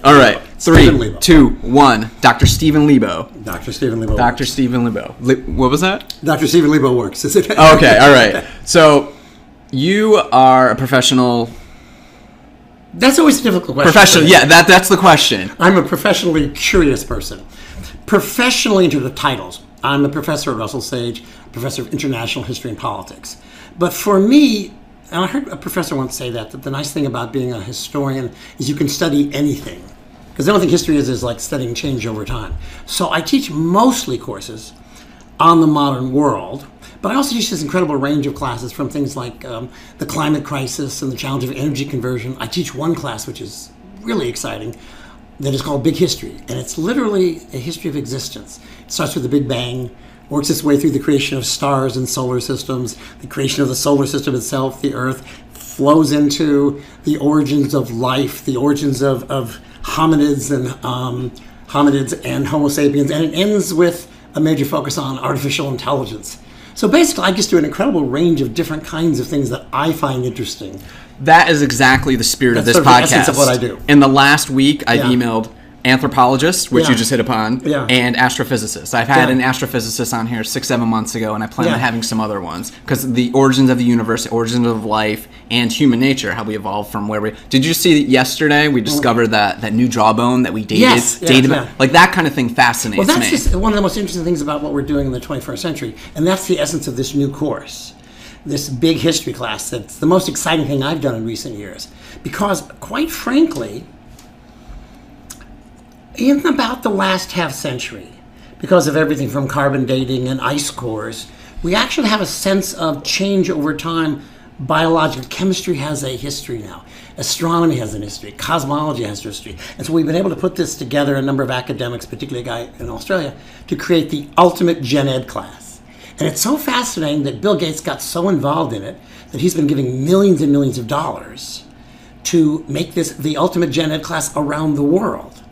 All right. Stephen 3, Leibo. 2, 1. Dr. Stephen Leibo. Dr. Stephen Leibo. Dr. Stephen Leibo. What was that? Dr. Stephen Leibo works. Is it? Okay. All right. So you are a professional. That's always a difficult question. Professional. Yeah, that's the question. I'm a professionally curious person. Professionally into the titles, I'm a professor at Russell Sage, professor of international history and politics. But for me, and I heard a professor once say that the nice thing about being a historian is you can study anything. Because the only thing history is like studying change over time. So I teach mostly courses on the modern world, but I also teach this incredible range of classes from things like the climate crisis and the challenge of energy conversion. I teach one class which is really exciting that is called Big History, and it's literally a history of existence. It starts with the Big Bang, works its way through the creation of stars and solar systems, the creation of the solar system itself, the Earth, flows into the origins of life, the origins of hominids and Homo sapiens, and it ends with a major focus on artificial intelligence. So basically, I just do an incredible range of different kinds of things that I find interesting. That is exactly the spirit of this sort of the podcast. essence of what I do. In the last week, I've Yeah. emailed anthropologists, which Yeah. you just hit upon, Yeah. and astrophysicists. I've had Yeah. an astrophysicist on here 6-7 months ago, and I plan on Yeah. having some other ones because the origins of the universe, the origins of life, and human nature, how we evolved from where we. Did you see yesterday we discovered that new jawbone that we dated? Yes, yeah. Like that kind of thing fascinates Well, that's me. just one of the most interesting things about what we're doing in the 21st century, and that's the essence of this new course, this big history class. That's the most exciting thing I've done in recent years, because quite frankly, in about the last half century, because of everything from carbon dating and ice cores, we actually have a sense of change over time. Biological chemistry has a history now. Astronomy has an history. Cosmology has a history. And so we've been able to put this together, a number of academics, particularly a guy in Australia, to create the ultimate gen ed class. And it's so fascinating that Bill Gates got so involved in it that he's been giving millions and millions of dollars to make this the ultimate gen ed class around the world.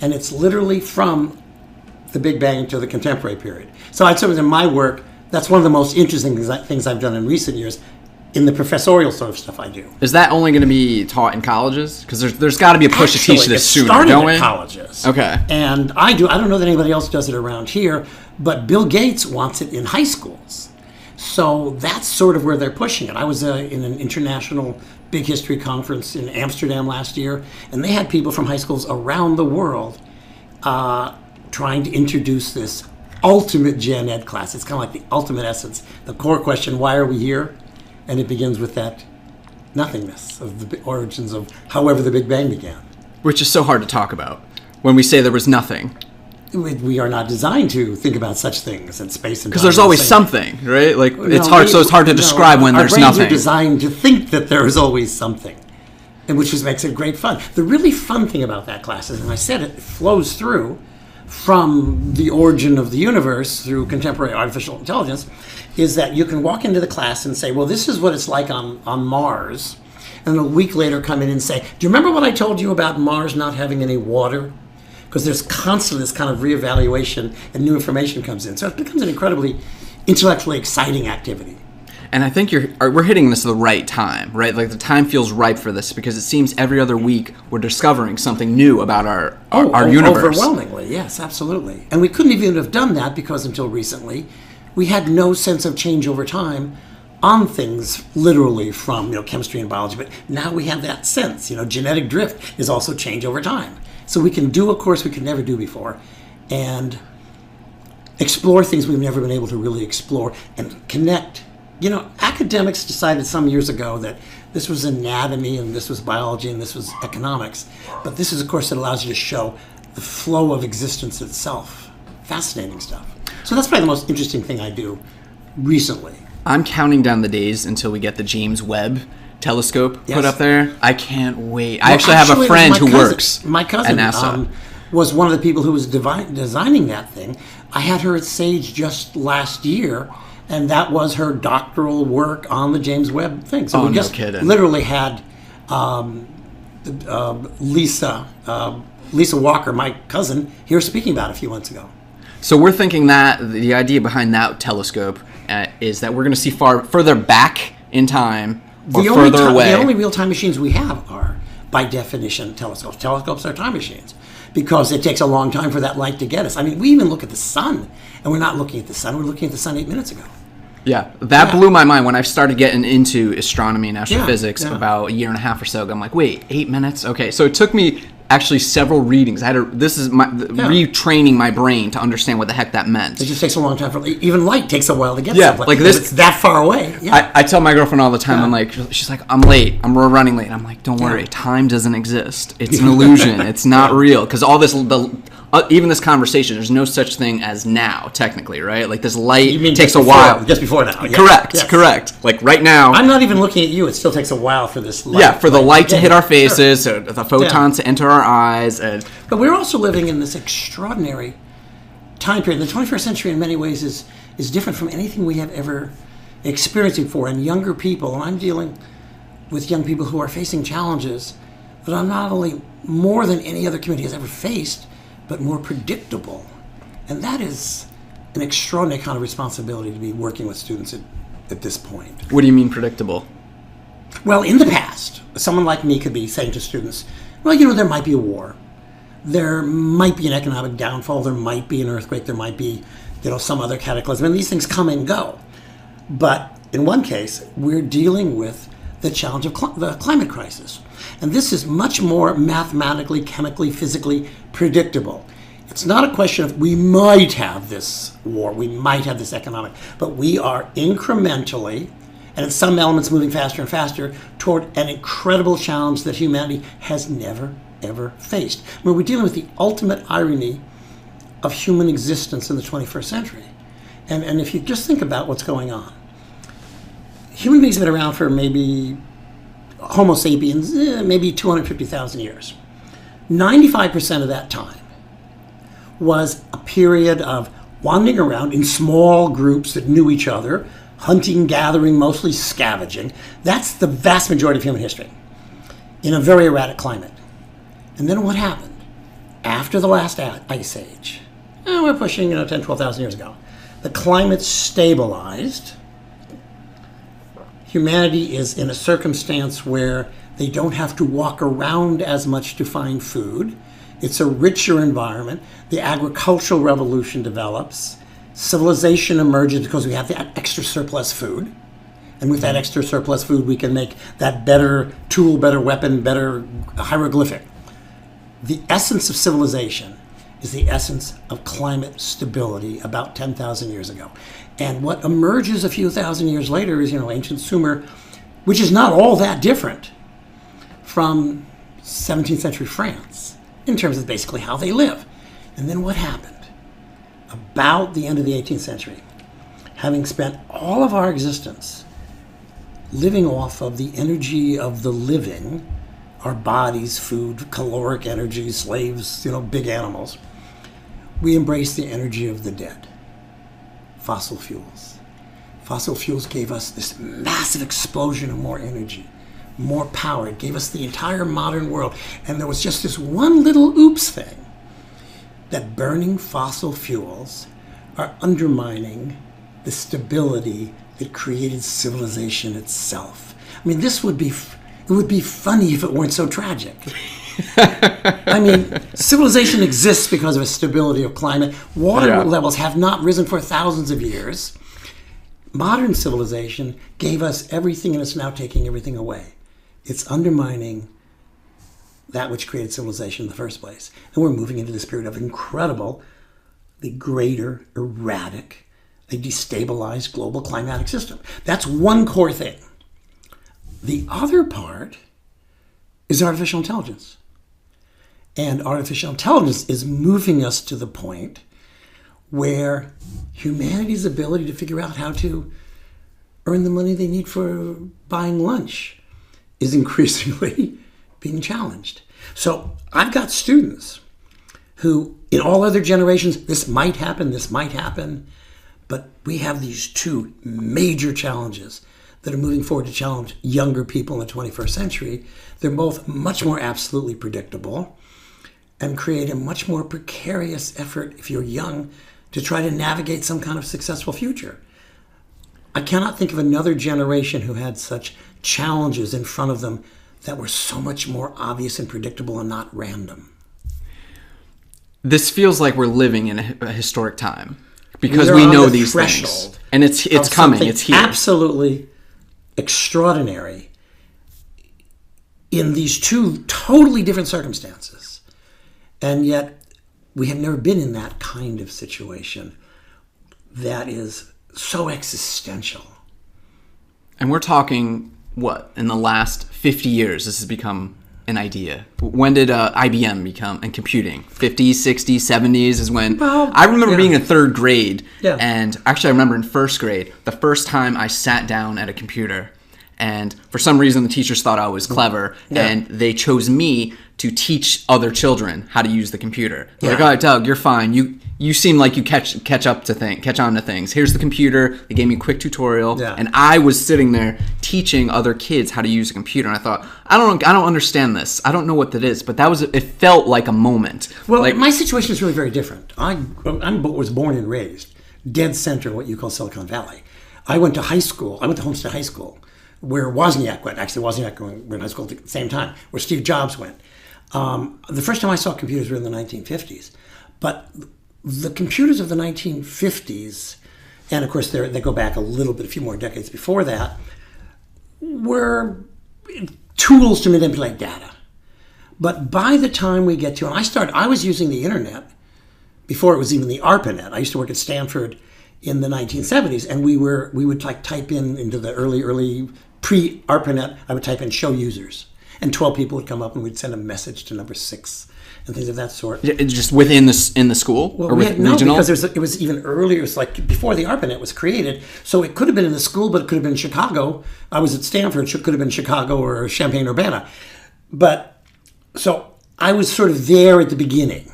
And it's literally from the Big Bang to the contemporary period. So I'd say in my work, that's one of the most interesting things I've done in recent years in the professorial sort of stuff I do. Is that only going to be taught in colleges? Because there's got to be a push to teach this sooner, started don't we? at colleges. Okay. And I don't know that anybody else does it around here, but Bill Gates wants it in high schools. So that's sort of where they're pushing it. I was in an international big history conference in Amsterdam last year, and they had people from high schools around the world trying to introduce this ultimate gen ed class. It's kind of like the ultimate essence. The core question, why are we here? And it begins with that nothingness of the origins of however the Big Bang began. Which is so hard to talk about when we say there was nothing. We are not designed to think about such things in space and time. Because there's always something, right? Like it's No, hard. So it's hard to describe when there's Our brains nothing. are designed to think that there is always something, and which makes it great fun. The really fun thing about that class is, and I said it flows through from the origin of the universe through contemporary artificial intelligence, is that you can walk into the class and say, well, this is what it's like on Mars, and a week later come in and say, do you remember what I told you about Mars not having any water? Because there's constantly this kind of reevaluation and new information comes in. So it becomes an incredibly intellectually exciting activity. And I think we're hitting this at the right time, right? Like the time feels ripe for this because it seems every other week we're discovering something new about our universe. Overwhelmingly, yes, absolutely. And we couldn't even have done that because until recently, we had no sense of change over time on things literally from chemistry and biology. But now we have that sense. Genetic drift is also change over time. So we can do a course we could never do before and explore things we've never been able to really explore and connect. Academics decided some years ago that this was anatomy and this was biology and this was economics. But this is a course that allows you to show the flow of existence itself. Fascinating stuff. So that's probably the most interesting thing I do recently. I'm counting down the days until we get the James Webb telescope put up there. I can't wait. I actually have a friend who works my cousin at NASA. Was one of the people who was designing that thing. I had her at Sage just last year, and that was her doctoral work on the James Webb thing. So we just literally had Lisa Walker, my cousin, here speaking about it a few months ago. So we're thinking that the idea behind that telescope is that we're going to see further back in time or further away. The only real-time machines we have are by definition, telescopes. Telescopes are time machines because it takes a long time for that light to get us. I mean, we even look at the sun, and we're not looking at the sun. We're looking at the sun 8 minutes ago. Yeah, that blew my mind when I started getting into astronomy and astrophysics about a year and a half or so ago. I'm like, wait, 8 minutes? Okay, so it took me actually several readings. I had retraining my brain to understand what the heck that meant. It just takes a long time. Even light takes a while to get someplace. Like this, it's that far away. Yeah. I tell my girlfriend all the time, I'm like, she's like, I'm late. We're running late. I'm like, don't worry. Time doesn't exist. It's an illusion. It's not real. Because all this, even this conversation, there's no such thing as now, technically, right? Like this light takes a while. Just before now. Correct. Like right now. I'm not even looking at you. It still takes a while for this light. Yeah, for the light to hit our faces, the photons to enter our eyes. But we're also living in this extraordinary time period. The 21st century in many ways is different from anything we have ever experienced before. And younger people, and I'm dealing with young people who are facing challenges that are not only more than any other community has ever faced, but more predictable. And that is an extraordinary kind of responsibility to be working with students at this point. What do you mean predictable? Well, in the past, someone like me could be saying to students, well, there might be a war. There might be an economic downfall. There might be an earthquake. There might be, some other cataclysm. And these things come and go. But in one case, we're dealing with the challenge of the climate crisis. And this is much more mathematically, chemically, physically predictable. It's not a question of we might have this war, we might have this economic, but we are incrementally, and in some elements moving faster and faster, toward an incredible challenge that humanity has never, ever faced. We're dealing with the ultimate irony of human existence in the 21st century. And if you just think about what's going on, human beings have been around for maybe Homo sapiens, maybe 250,000 years. 95% of that time was a period of wandering around in small groups that knew each other, hunting, gathering, mostly scavenging. That's the vast majority of human history in a very erratic climate. And then what happened? After the last ice age, we're pushing 10, 12,000 years ago, the climate stabilized. Humanity is in a circumstance where they don't have to walk around as much to find food. It's a richer environment. The agricultural revolution develops. Civilization emerges because we have that extra surplus food. And with that extra surplus food, we can make that better tool, better weapon, better hieroglyphic. The essence of civilization is the essence of climate stability about 10,000 years ago. And what emerges a few thousand years later is, ancient Sumer, which is not all that different from 17th century France in terms of basically how they live. And then what happened? About the end of the 18th century, having spent all of our existence living off of the energy of the living, our bodies, food, caloric energy, slaves, big animals, we embraced the energy of the dead. Fossil fuels. Fossil fuels gave us this massive explosion of more energy, more power. It gave us the entire modern world. And there was just this one little oops thing, that burning fossil fuels are undermining the stability that created civilization itself. I mean, it would be funny if it weren't so tragic. I mean, civilization exists because of a stability of climate. Water levels have not risen for thousands of years. Modern civilization gave us everything, and it's now taking everything away. It's undermining that which created civilization in the first place. And we're moving into this period of incredible, the greater, erratic, a destabilized global climatic system. That's one core thing. The other part is artificial intelligence. And artificial intelligence is moving us to the point where humanity's ability to figure out how to earn the money they need for buying lunch is increasingly being challenged. So I've got students who, in all other generations, this might happen, but we have these two major challenges that are moving forward to challenge younger people in the 21st century. They're both much more absolutely predictable and create a much more precarious effort, if you're young, to try to navigate some kind of successful future. I cannot think of another generation who had such challenges in front of them that were so much more obvious and predictable and not random. This feels like we're living in a historic time because we know these things. And it's coming. It's here. Absolutely extraordinary in these two totally different circumstances. And yet we have never been in that kind of situation that is so existential. And we're talking, what, in the last 50 years this has become an idea. When did IBM become, and computing? 50s, 60s, 70s is when... Well, I remember being in third grade, Yeah. and actually I remember in first grade, the first time I sat down at a computer, and for some reason the teachers thought I was clever, and they chose me to teach other children how to use the computer. They're like, "Oh, Doug, you're fine. You seem like you catch on to things. Here's the computer." They gave me a quick tutorial, and I was sitting there teaching other kids how to use a computer. And I thought, I don't understand this. I don't know what that is, but it felt like a moment. Well, like, my situation is really very different. I was born and raised dead center of what you call Silicon Valley. I went to high school. I went to Homestead High School, where Wozniak went. Actually, Wozniak went to high school at the same time, where Steve Jobs went. The first time I saw computers were in the 1950s. But the computers of the 1950s, and of course they go back a few more decades before that, were tools to manipulate data. But by the time we get to, and I was using the internet before it was even the ARPANET. I used to work at Stanford in the 1970s, and we would like type into the early pre-ARPANET, I would type in show users. And 12 people would come up and we'd send a message to number 6 and things of that sort. Just in the school? Well, or regional? Because it was even earlier. It's like before the ARPANET was created. So it could have been in the school, but it could have been in Chicago. I was at Stanford. It could have been Chicago or Champaign-Urbana. But so I was sort of there at the beginning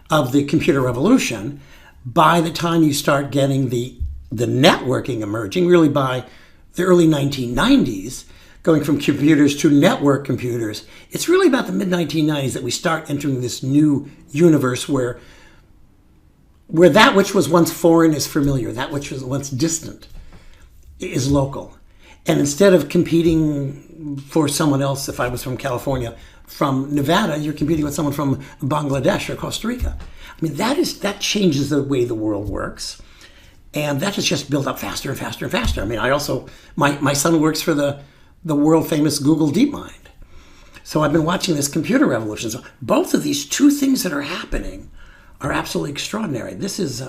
of the computer revolution. By the time you start getting the networking emerging, really by the early 1990s, going from computers to network computers, it's really about the mid-1990s that we start entering this new universe where that which was once foreign is familiar, that which was once distant is local. And instead of competing for someone else, if I was from California, from Nevada, you're competing with someone from Bangladesh or Costa Rica. I mean, that changes the way the world works. And that has just built up faster and faster and faster. I mean, my son works for the world famous Google DeepMind. So I've been watching this computer revolution. So both of these two things that are happening are absolutely extraordinary. This is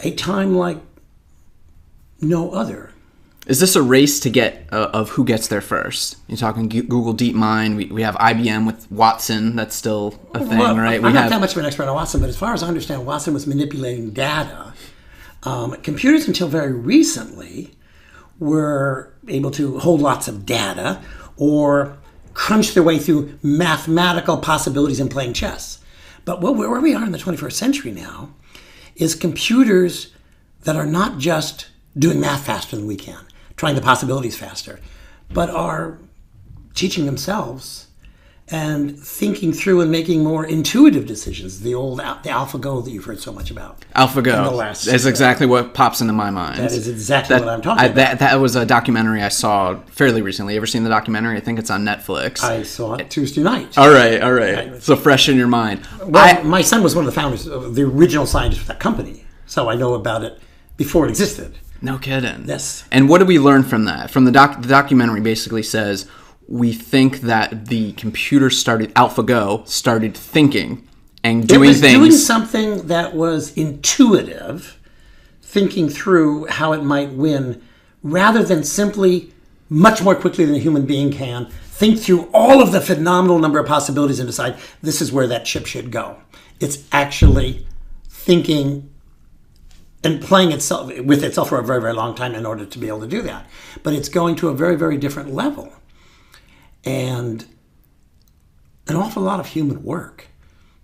a time like no other. Is this a race to get of who gets there first? You're talking Google DeepMind. We have IBM with Watson. That's still a thing, right? I'm not that much of an expert on Watson, but as far as I understand, Watson was manipulating data. Computers until very recently were able to hold lots of data or crunch their way through mathematical possibilities in playing chess. But where we are in the 21st century now is computers that are not just doing math faster than we can, trying the possibilities faster, but are teaching themselves and thinking through and making more intuitive decisions. The AlphaGo that you've heard so much about. AlphaGo. That's exactly what pops into my mind. That is exactly what I'm talking about. That was a documentary I saw fairly recently. You ever seen the documentary? I think it's on Netflix. I saw it Tuesday night. All right. So fresh in your mind. Well, my son was one of the founders, the original scientist of that company, so I know about it before it existed. No kidding. Yes. And what did we learn from that? From the documentary basically says, we think that the computer AlphaGo started thinking and doing things. It was doing something that was intuitive, thinking through how it might win, rather than simply, much more quickly than a human being can, think through all of the phenomenal number of possibilities and decide this is where that chip should go. It's actually thinking and playing with itself for a very, very long time in order to be able to do that. But it's going to a very, very different level. And an awful lot of human work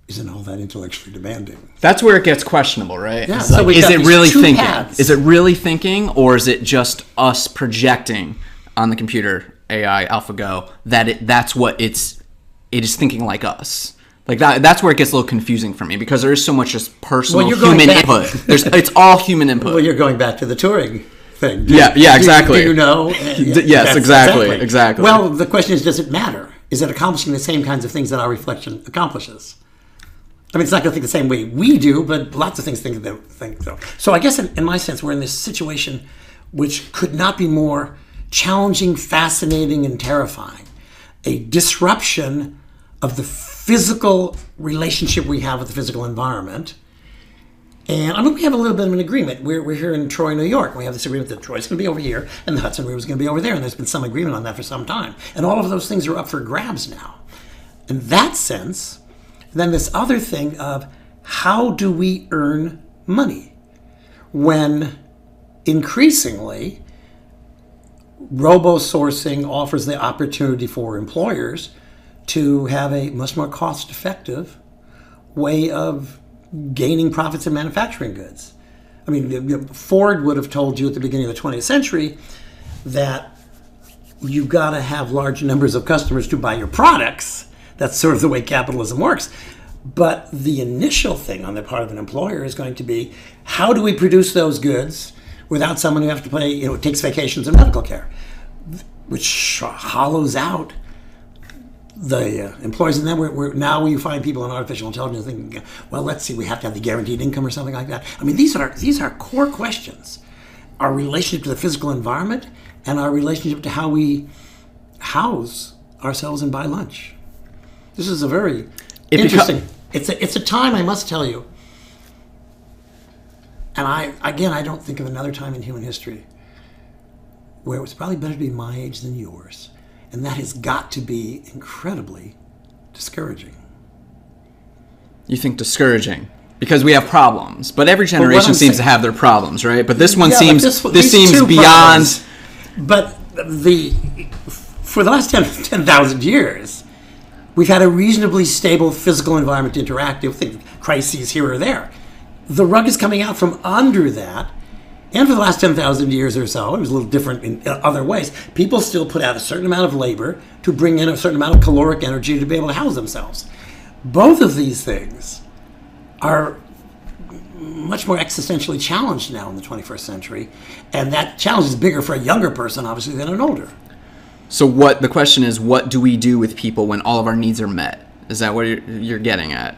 isn't all that intellectually demanding. That's where it gets questionable, right? Yeah. So is it really thinking? Is it really thinking, or is it just us projecting on the computer AI AlphaGo that's what it is thinking like us? Like that's where it gets a little confusing for me, because there is so much just personal human input. It's all human input. Well, you're going back to the Turing thing. Yeah, exactly. Do you know? Yes, exactly. Well, the question is, does it matter? Is it accomplishing the same kinds of things that our reflection accomplishes? I mean, it's not going to think the same way we do, but lots of things think so. So I guess in my sense, we're in this situation which could not be more challenging, fascinating, and terrifying. A disruption of the physical relationship we have with the physical environment. And I mean, we have a little bit of an agreement. We're here in Troy, New York. We have this agreement that Troy's going to be over here and the Hudson River is going to be over there. And there's been some agreement on that for some time. And all of those things are up for grabs now. In that sense, then this other thing of how do we earn money when increasingly robo-sourcing offers the opportunity for employers to have a much more cost-effective way of gaining profits in manufacturing goods. I mean, Ford would have told you at the beginning of the 20th century that you've got to have large numbers of customers to buy your products. That's sort of the way capitalism works. But the initial thing on the part of an employer is going to be, how do we produce those goods without someone who has to pay, takes vacations and medical care, which hollows out the employers. And then now we find people in artificial intelligence thinking, well, let's see, we have to have the guaranteed income or something like that. I mean, these are core questions. Our relationship to the physical environment and our relationship to how we house ourselves and buy lunch. This is a very interesting. It's a time, I must tell you. And I don't think of another time in human history where it was probably better to be my age than yours. And that has got to be incredibly discouraging. You think discouraging? Because we have problems. But every generation seems to have their problems, right? But this one seems beyond. Problems. But for the last 10,000 years, we've had a reasonably stable physical environment to interact with, crises here or there. The rug is coming out from under that. And for the last 10,000 years or so, it was a little different in other ways, people still put out a certain amount of labor to bring in a certain amount of caloric energy to be able to house themselves. Both of these things are much more existentially challenged now in the 21st century. And that challenge is bigger for a younger person, obviously, than an older. So the question is, what do we do with people when all of our needs are met? Is that what you're getting at?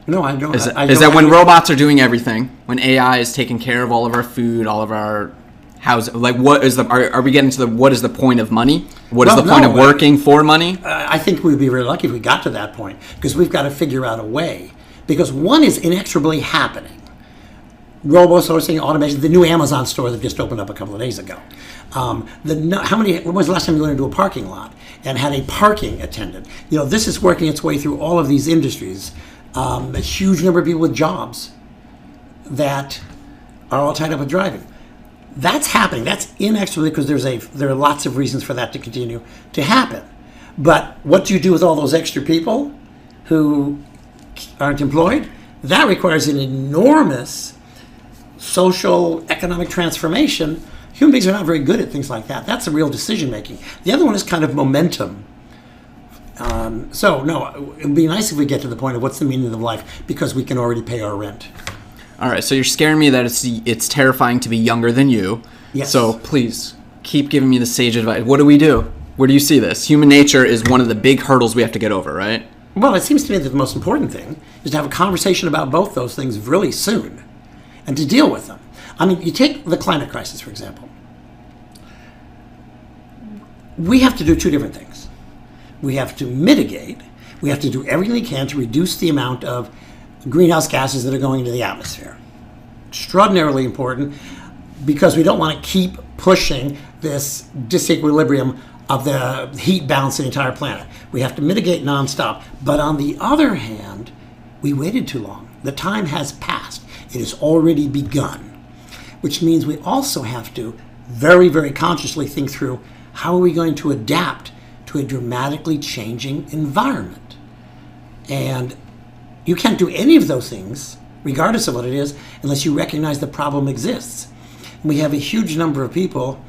No, I don't. Is that when robots are doing everything, when AI is taking care of all of our food, all of our housing, like what is are we getting to what is the point of money? What is the point of working for money? I think we'd be very lucky if we got to that point, because we've got to figure out a way. Because one is inexorably happening. Robo-sourcing, automation, the new Amazon store that just opened up a couple of days ago. When was the last time you went into a parking lot and had a parking attendant? This is working its way through all of these industries. A huge number of people with jobs that are all tied up with driving. That's happening. That's inexorably, because there are lots of reasons for that to continue to happen. But what do you do with all those extra people who aren't employed? That requires an enormous social, economic transformation. Human beings are not very good at things like that. That's a real decision making. The other one is kind of momentum. It would be nice if we get to the point of what's the meaning of life, because we can already pay our rent. All right, so you're scaring me that it's terrifying to be younger than you. Yes. So please, keep giving me the sage advice. What do we do? Where do you see this? Human nature is one of the big hurdles we have to get over, right? Well, it seems to me that the most important thing is to have a conversation about both those things really soon and to deal with them. I mean, you take the climate crisis, for example. We have to do two different things. We have to mitigate. We have to do everything we can to reduce the amount of greenhouse gases that are going into the atmosphere. Extraordinarily important, because we don't want to keep pushing this disequilibrium of the heat balance in the entire planet. We have to mitigate nonstop. But on the other hand, we waited too long. The time has passed. It has already begun, which means we also have to very, very consciously think through, how are we going to adapt to a dramatically changing environment? And you can't do any of those things, regardless of what it is, unless you recognize the problem exists. And we have a huge number of people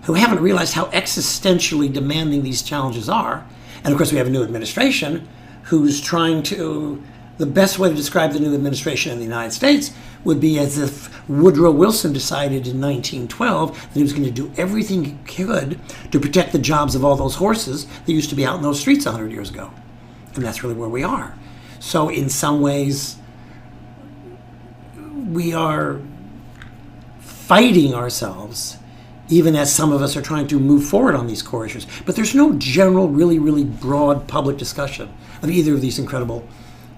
who haven't realized how existentially demanding these challenges are. And of course, we have a new administration who's trying to the best way to describe the new administration in the United States would be as if Woodrow Wilson decided in 1912 that he was going to do everything he could to protect the jobs of all those horses that used to be out in those streets 100 years ago. And that's really where we are. So in some ways, we are fighting ourselves, even as some of us are trying to move forward on these core issues. But there's no general, really, really broad public discussion of either of these incredible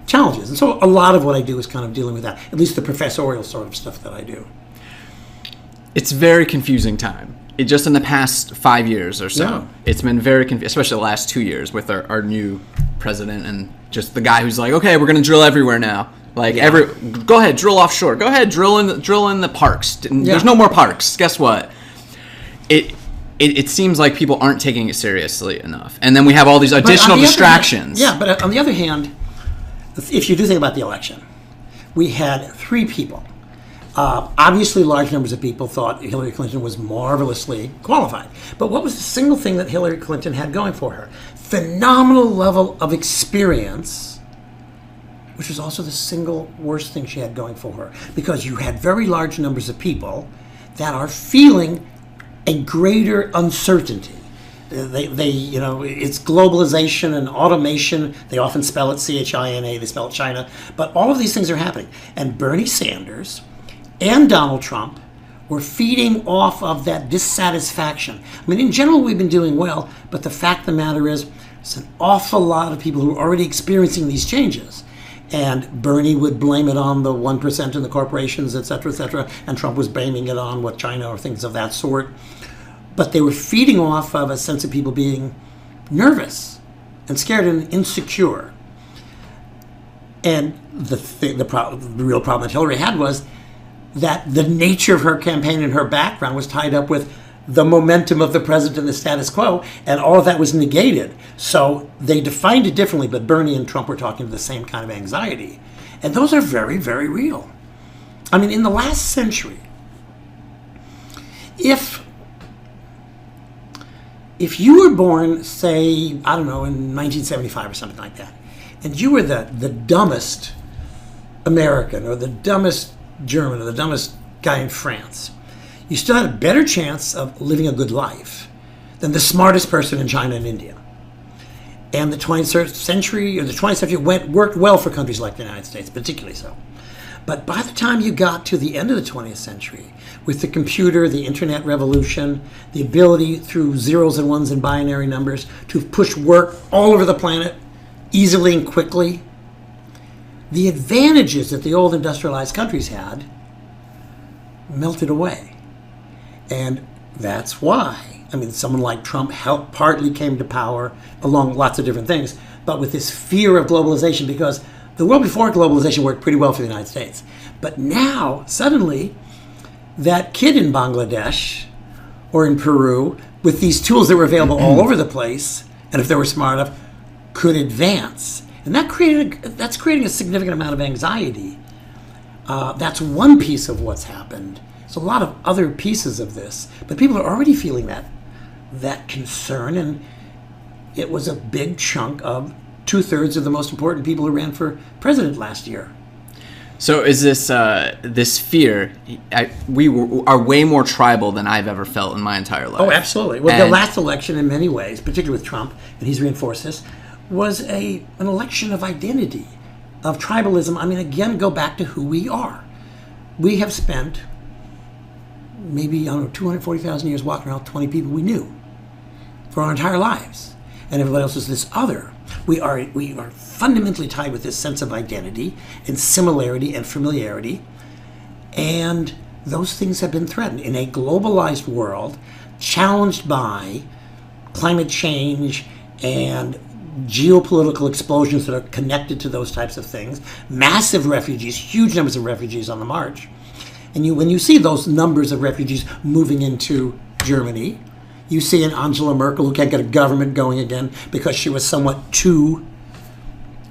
challenges. And so a lot of what I do is kind of dealing with that, at least the professorial sort of stuff that I do. It's very confusing time. It just in the past 5 years or so, It's been very confusing, especially the last 2 years with our new president and just the guy who's like, okay, we're going to drill everywhere now. Like go ahead, drill offshore. Go ahead, drill in the parks. There's no more parks. Guess what? It seems like people aren't taking it seriously enough, and then we have all these additional distractions. But on the other hand, if you do think about the election, we had 3 people. Obviously, large numbers of people thought Hillary Clinton was marvelously qualified. But what was the single thing that Hillary Clinton had going for her? Phenomenal level of experience, which was also the single worst thing she had going for her. Because you had very large numbers of people that are feeling a greater uncertainty. It's globalization and automation. They often spell it China, they spell it China. But all of these things are happening. And Bernie Sanders and Donald Trump were feeding off of that dissatisfaction. I mean, in general, we've been doing well, but the fact of the matter is, there's an awful lot of people who are already experiencing these changes. And Bernie would blame it on the 1% and the corporations, et cetera, and Trump was blaming it on China or things of that sort. But they were feeding off of a sense of people being nervous and scared and insecure. And the real problem that Hillary had was that the nature of her campaign and her background was tied up with the momentum of the president and the status quo, and all of that was negated. So they defined it differently, but Bernie and Trump were talking to the same kind of anxiety. And those are very, very real. I mean, in the last century, if you were born, say, I don't know, in 1975 or something like that, and you were the dumbest American or the dumbest German or the dumbest guy in France, you still had a better chance of living a good life than the smartest person in China and India. And the 20th century worked well for countries like the United States, particularly so. But by the time you got to the end of the 20th century, with the computer, the internet revolution, the ability through zeros and ones and binary numbers to push work all over the planet easily and quickly, the advantages that the old industrialized countries had melted away. And that's why, I mean, someone like Trump partly came to power along lots of different things, but with this fear of globalization, because the world before globalization worked pretty well for the United States. But now, suddenly, that kid in Bangladesh or in Peru, with these tools that were available all over the place, and if they were smart enough, could advance. And that's creating a significant amount of anxiety. That's one piece of what's happened. There's a lot of other pieces of this, but people are already feeling that concern, and it was a big chunk of 2/3 of the most important people who ran for president last year. So is this fear? We are way more tribal than I've ever felt in my entire life. Oh, absolutely. Well, the last election, in many ways, particularly with Trump, and he's reinforced this, was an election of identity, of tribalism. I mean, again, go back to who we are. We have spent maybe, 240,000 years walking around with 20 people we knew for our entire lives. And everybody else is this other. We are fundamentally tied with this sense of identity and similarity and familiarity. And those things have been threatened in a globalized world, challenged by climate change and geopolitical explosions that are connected to those types of things, massive refugees, huge numbers of refugees on the march. And when you see those numbers of refugees moving into Germany, you see an Angela Merkel who can't get a government going again because she was somewhat too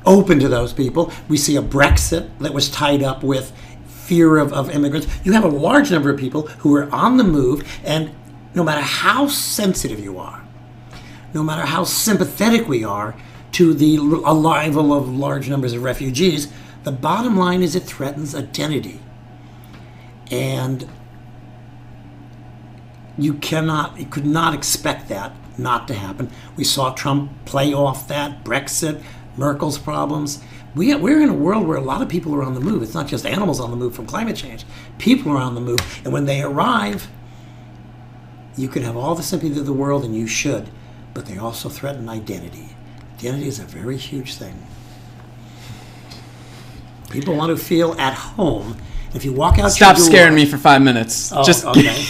open to those people. We see a Brexit that was tied up with fear of immigrants. You have a large number of people who are on the move, and no matter how sensitive you are, no matter how sympathetic we are to the arrival of large numbers of refugees. The bottom line is it threatens identity. And you could not expect that not to happen. We saw Trump play off that, Brexit, Merkel's problems. We're in a world where a lot of people are on the move. It's not just animals on the move from climate change. People are on the move. And when they arrive, you can have all the sympathy of the world, and you should, but they also threaten identity. Identity is a very huge thing. People want to feel at home. If you walk out, stop scaring me for 5 minutes. Oh, just okay.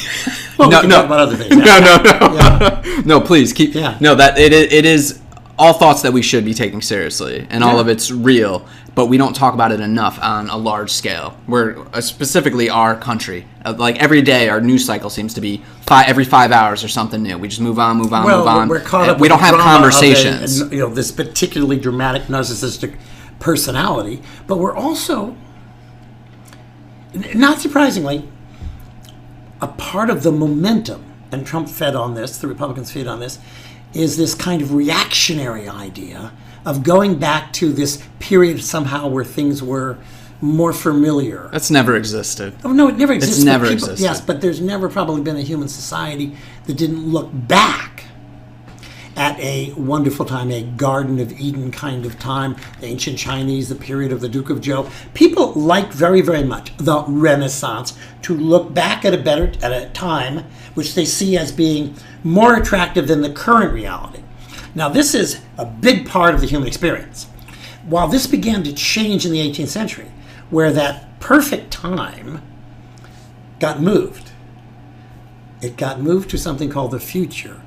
Well, we can talk about other things. No. No, please keep. Yeah. No, that it is all thoughts that we should be taking seriously, and all of it's real. But we don't talk about it enough on a large scale. We're specifically our country. Like every day, our news cycle seems to be every 5 hours or something new. We just move on. Move on. We're caught up. We don't have conversations. This particularly dramatic narcissistic personality, but we're also, not surprisingly, a part of the momentum, and Trump fed on this, the Republicans fed on this, is this kind of reactionary idea of going back to this period somehow where things were more familiar. That's never existed. Oh, no, it never existed. It's never existed. Yes, but there's never probably been a human society that didn't look back at a wonderful time, a Garden of Eden kind of time, the ancient Chinese, the period of the Duke of Zhou. People like very, very much the Renaissance, to look back at a time which they see as being more attractive than the current reality. Now, this is a big part of the human experience. While this began to change in the 18th century, where that perfect time got moved, it got moved to something called the future.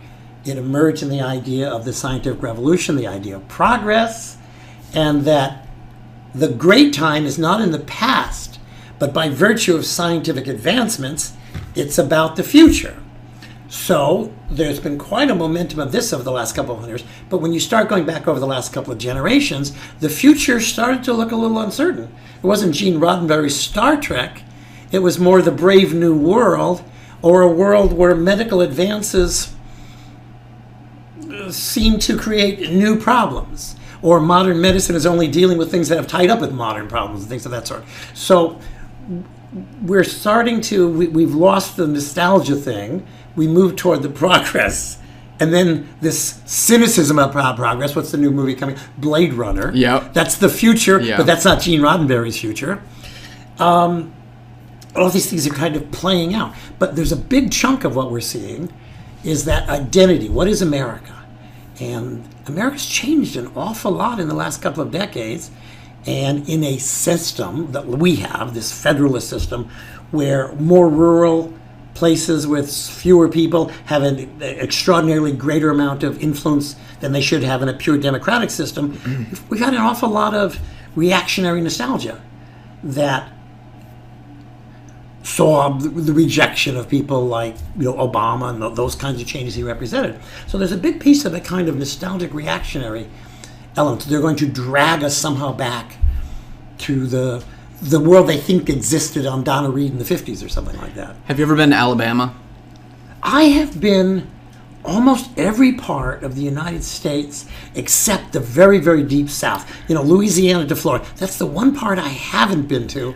It emerged in the idea of the scientific revolution, the idea of progress, and that the great time is not in the past, but by virtue of scientific advancements, it's about the future. So there's been quite a momentum of this over the last couple of years, but when you start going back over the last couple of generations, the future started to look a little uncertain. It wasn't Gene Roddenberry's Star Trek. It was more the Brave New World, or a world where medical advances seem to create new problems, or modern medicine is only dealing with things that have tied up with modern problems and things of that sort. So we're starting to, we've lost the nostalgia thing. We move toward the progress, and then this cynicism of progress. What's the new movie coming? Blade Runner. Yep. That's the future, Yeah. but that's not Gene Roddenberry's future. All these things are kind of playing out, but there's a big chunk of what we're seeing is that identity. What is America? And America's changed an awful lot in the last couple of decades, and in a system that we have, this federalist system, where more rural places with fewer people have an extraordinarily greater amount of influence than they should have in a pure democratic system, we've had an awful lot of reactionary nostalgia that saw the rejection of people like Obama and those kinds of changes he represented. So there's a big piece of a kind of nostalgic reactionary element. They're going to drag us somehow back to the world they think existed on Donna Reed in the 50s or something like that. Have you ever been to Alabama? I have been almost every part of the United States except the very, very deep South. Louisiana to Florida. That's the one part I haven't been to.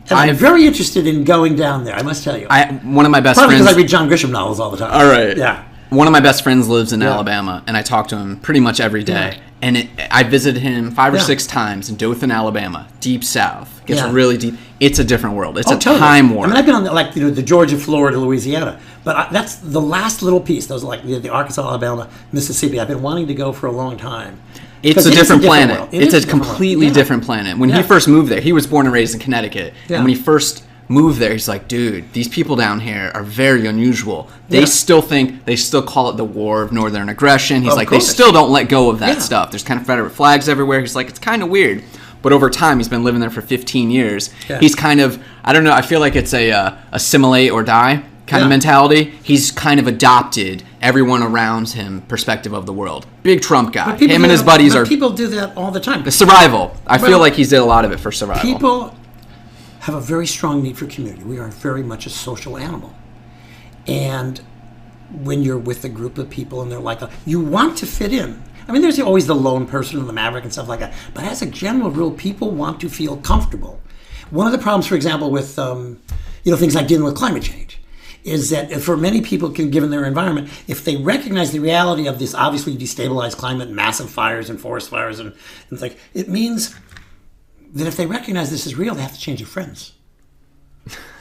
And I'm very interested in going down there, I must tell you. One of my best Probably friends... because I read John Grisham novels all the time. All right. Yeah. One of my best friends lives in Alabama, and I talk to him pretty much every day. Yeah. And I visited him 5 or 6 times in Dothan, Alabama, deep south. Gets really deep. It's a different world. It's totally. Time warp. I mean, I've been on the Georgia, Florida, Louisiana, but that's the last little piece. Those are like the Arkansas, Alabama, Mississippi. I've been wanting to go for a long time. It's a different planet. World. It's a completely different planet. When he first moved there, he was born and raised in Connecticut. Yeah. And when he first moved there, he's like, dude, these people down here are very unusual. They still call it the War of Northern Aggression. He's they still don't let go of that stuff. There's kind of Confederate flags everywhere. He's like, it's kind of weird. But over time, he's been living there for 15 years. Yeah. He's kind of, I don't know, I feel like it's a assimilate or die kind of mentality. He's kind of adopted everyone around him perspective of the world. Big Trump guy. Him and his buddies are... People do that all the time. The survival. I feel like he's did a lot of it for survival. People have a very strong need for community. We are very much a social animal. And when you're with a group of people and they're like, you want to fit in. I mean, there's always the lone person and the maverick and stuff like that. But as a general rule, people want to feel comfortable. One of the problems, for example, with things like dealing with climate change, is that for many people, given their environment, if they recognize the reality of this obviously destabilized climate, massive fires and forest fires, and like, it means that if they recognize this is real, they have to change their friends.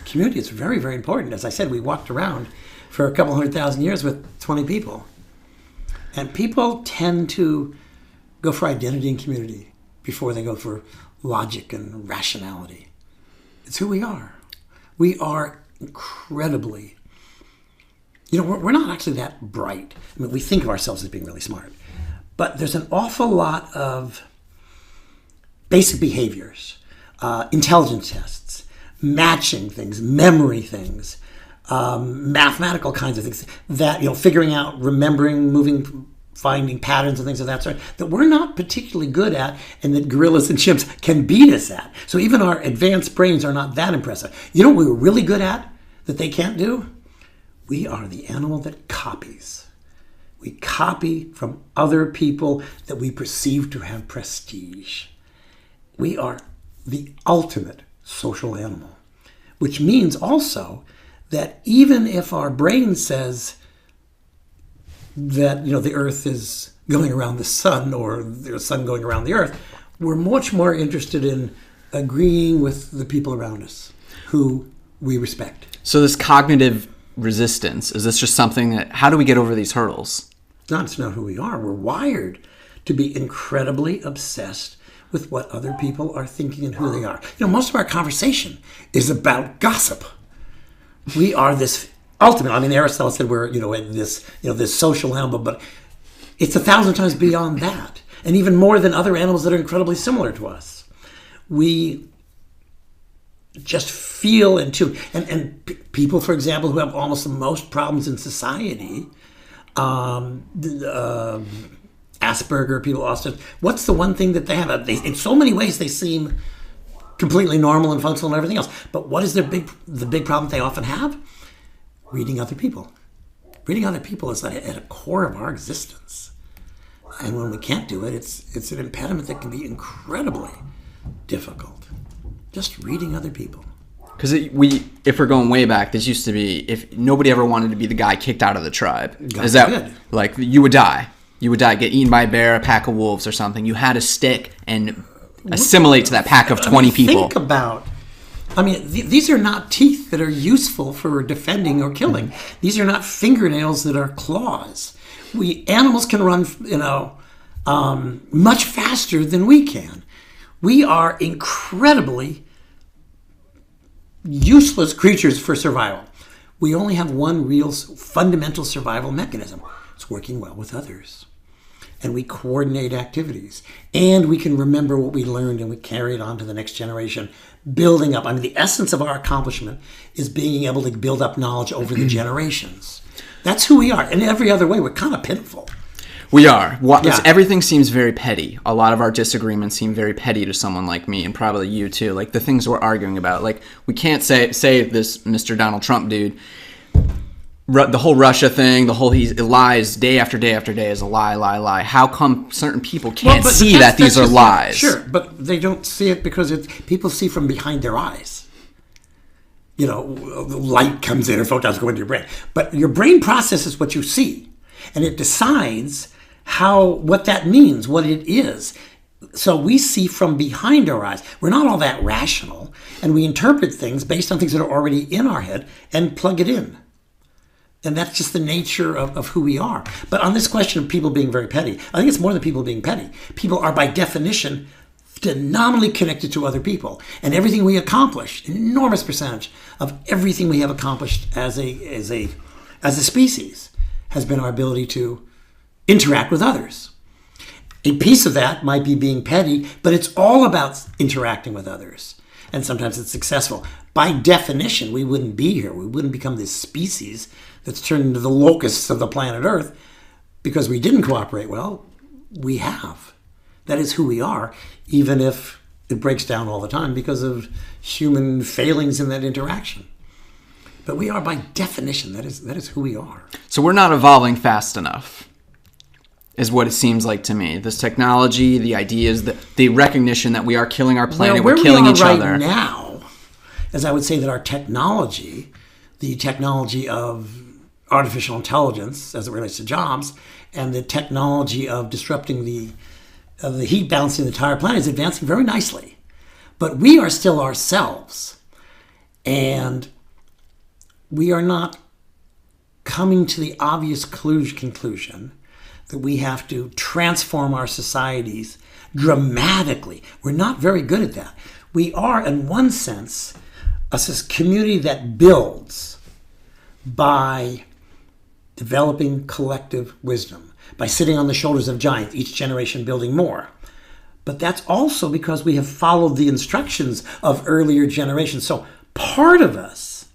Community is very, very important. As I said, we walked around for a couple 100,000 years with 20 people. And people tend to go for identity and community before they go for logic and rationality. It's who we are. We are incredibly, we're not actually that bright. I mean, we think of ourselves as being really smart. But there's an awful lot of basic behaviors, intelligence tests, matching things, memory things, mathematical kinds of things that, figuring out, remembering, moving, finding patterns and things of that sort that we're not particularly good at, and that gorillas and chimps can beat us at. So even our advanced brains are not that impressive. You know what we're really good at that they can't do? We are the animal that copies. We copy from other people that we perceive to have prestige. We are the ultimate social animal, which means also that even if our brain says that the Earth is going around the sun, or the sun going around the Earth, we're much more interested in agreeing with the people around us who we respect. So this cognitive resistance, is this just something that, how do we get over these hurdles? It's not who we are. We're wired to be incredibly obsessed with what other people are thinking and who they are. Most of our conversation is about gossip. We are this ultimate. I mean, Aristotle said we're, this social animal, but it's 1,000 times beyond that, and even more than other animals that are incredibly similar to us. We just feel in tune. And people, for example, who have almost the most problems in society, Asperger, people, Austin, what's the one thing that they have? In so many ways, they seem completely normal and functional and everything else. But what is the big problem they often have? Reading other people. Reading other people is at a core of our existence. And when we can't do it, it's an impediment that can be incredibly difficult. Just reading other people. Because if we're going way back, this used to be, if nobody ever wanted to be the guy kicked out of the tribe. Is that good. Like, you would die? You would die, get eaten by a bear, a pack of wolves or something. You had to stick and assimilate to that pack of 20 people. Think about, these are not teeth that are useful for defending or killing. These are not fingernails that are claws. Animals can run, much faster than we can. We are incredibly useless creatures for survival. We only have one real fundamental survival mechanism. It's working well with others. And we coordinate activities. And we can remember what we learned and we carry it on to the next generation, building up. The essence of our accomplishment is being able to build up knowledge over the generations. That's who we are. In every other way, we're kind of pitiful. We are. Everything seems very petty. A lot of our disagreements seem very petty to someone like me, and probably you too. Like the things we're arguing about. Like, we can't say this Mr. Donald Trump dude, the whole Russia thing, he lies day after day after day is a lie. How come certain people can't see that these are lies? Sure, but they don't see it because people see from behind their eyes. Light comes in or photons go into your brain. But your brain processes what you see, and it decides what that means, what it is. So we see from behind our eyes. We're not all that rational, and we interpret things based on things that are already in our head and plug it in. And that's just the nature of who we are. But on this question of people being very petty, I think it's more than people being petty. People are, by definition, phenomenally connected to other people. And everything we accomplish, an enormous percentage of everything we have accomplished as a species, has been our ability to interact with others. A piece of that might be being petty, but it's all about interacting with others. And sometimes it's successful. By definition, we wouldn't be here. We wouldn't become this species that's turned into the locusts of the planet Earth because we didn't cooperate well. We have. That is who we are, even if it breaks down all the time because of human failings in that interaction. But we are, by definition, that is who we are. So we're not evolving fast enough. is what it seems like to me. This technology, the ideas, the recognition that we are killing our planet, we're killing each other. Right now, as I would say that our technology, the technology of artificial intelligence as it relates to jobs, and the technology of disrupting the heat balancing the entire planet is advancing very nicely. But we are still ourselves. And we are not coming to the obvious conclusion that we have to transform our societies dramatically. We're not very good at that. We are, in one sense, a community that builds by developing collective wisdom, by sitting on the shoulders of giants, each generation building more. But that's also because we have followed the instructions of earlier generations. So part of us,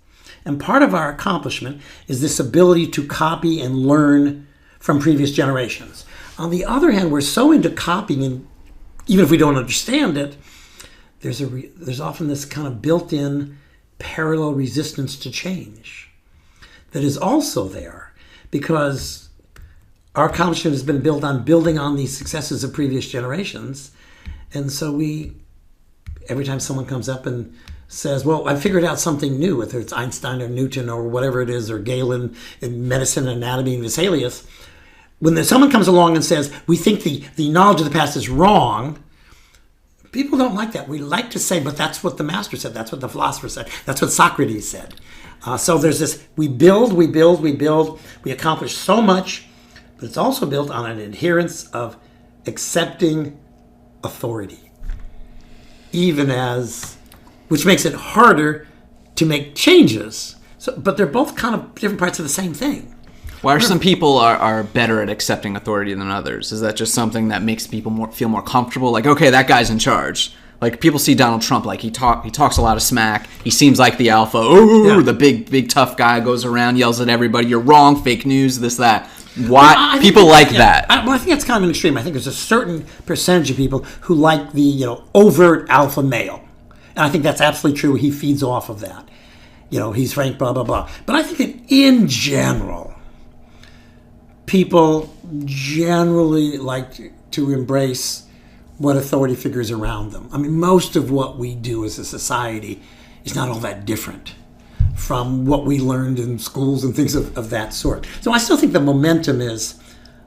and part of our accomplishment, is this ability to copy and learn from previous generations. On the other hand, we're so into copying, and even if we don't understand it, there's often this kind of built-in parallel resistance to change that is also there, because our accomplishment has been built on building on these successes of previous generations. And so every time someone comes up and says, well, I figured out something new, whether it's Einstein or Newton or whatever it is, or Galen in medicine, anatomy, and Vesalius, when someone comes along and says, we think the knowledge of the past is wrong, people don't like that. We like to say, but that's what the master said, that's what the philosopher said, that's what Socrates said. So there's this, we build, we accomplish so much, but it's also built on an adherence of accepting authority, which makes it harder to make changes. So, but they're both kind of different parts of the same thing. Why are some people are better at accepting authority than others? Is that just something that makes people feel more comfortable? Like, okay, that guy's in charge. Like, people see Donald Trump, like he talks a lot of smack. He seems like the alpha. Ooh, yeah. The big tough guy goes around, yells at everybody. You're wrong, fake news, this, that. Why people like that? I think that's kind of an extreme. I think there's a certain percentage of people who like the overt alpha male, and I think that's absolutely true. He feeds off of that. He's frank, blah blah blah. But I think that in general, people generally like to embrace what authority figures around them. I mean, most of what we do as a society is not all that different from what we learned in schools and things of that sort. So I still think the momentum is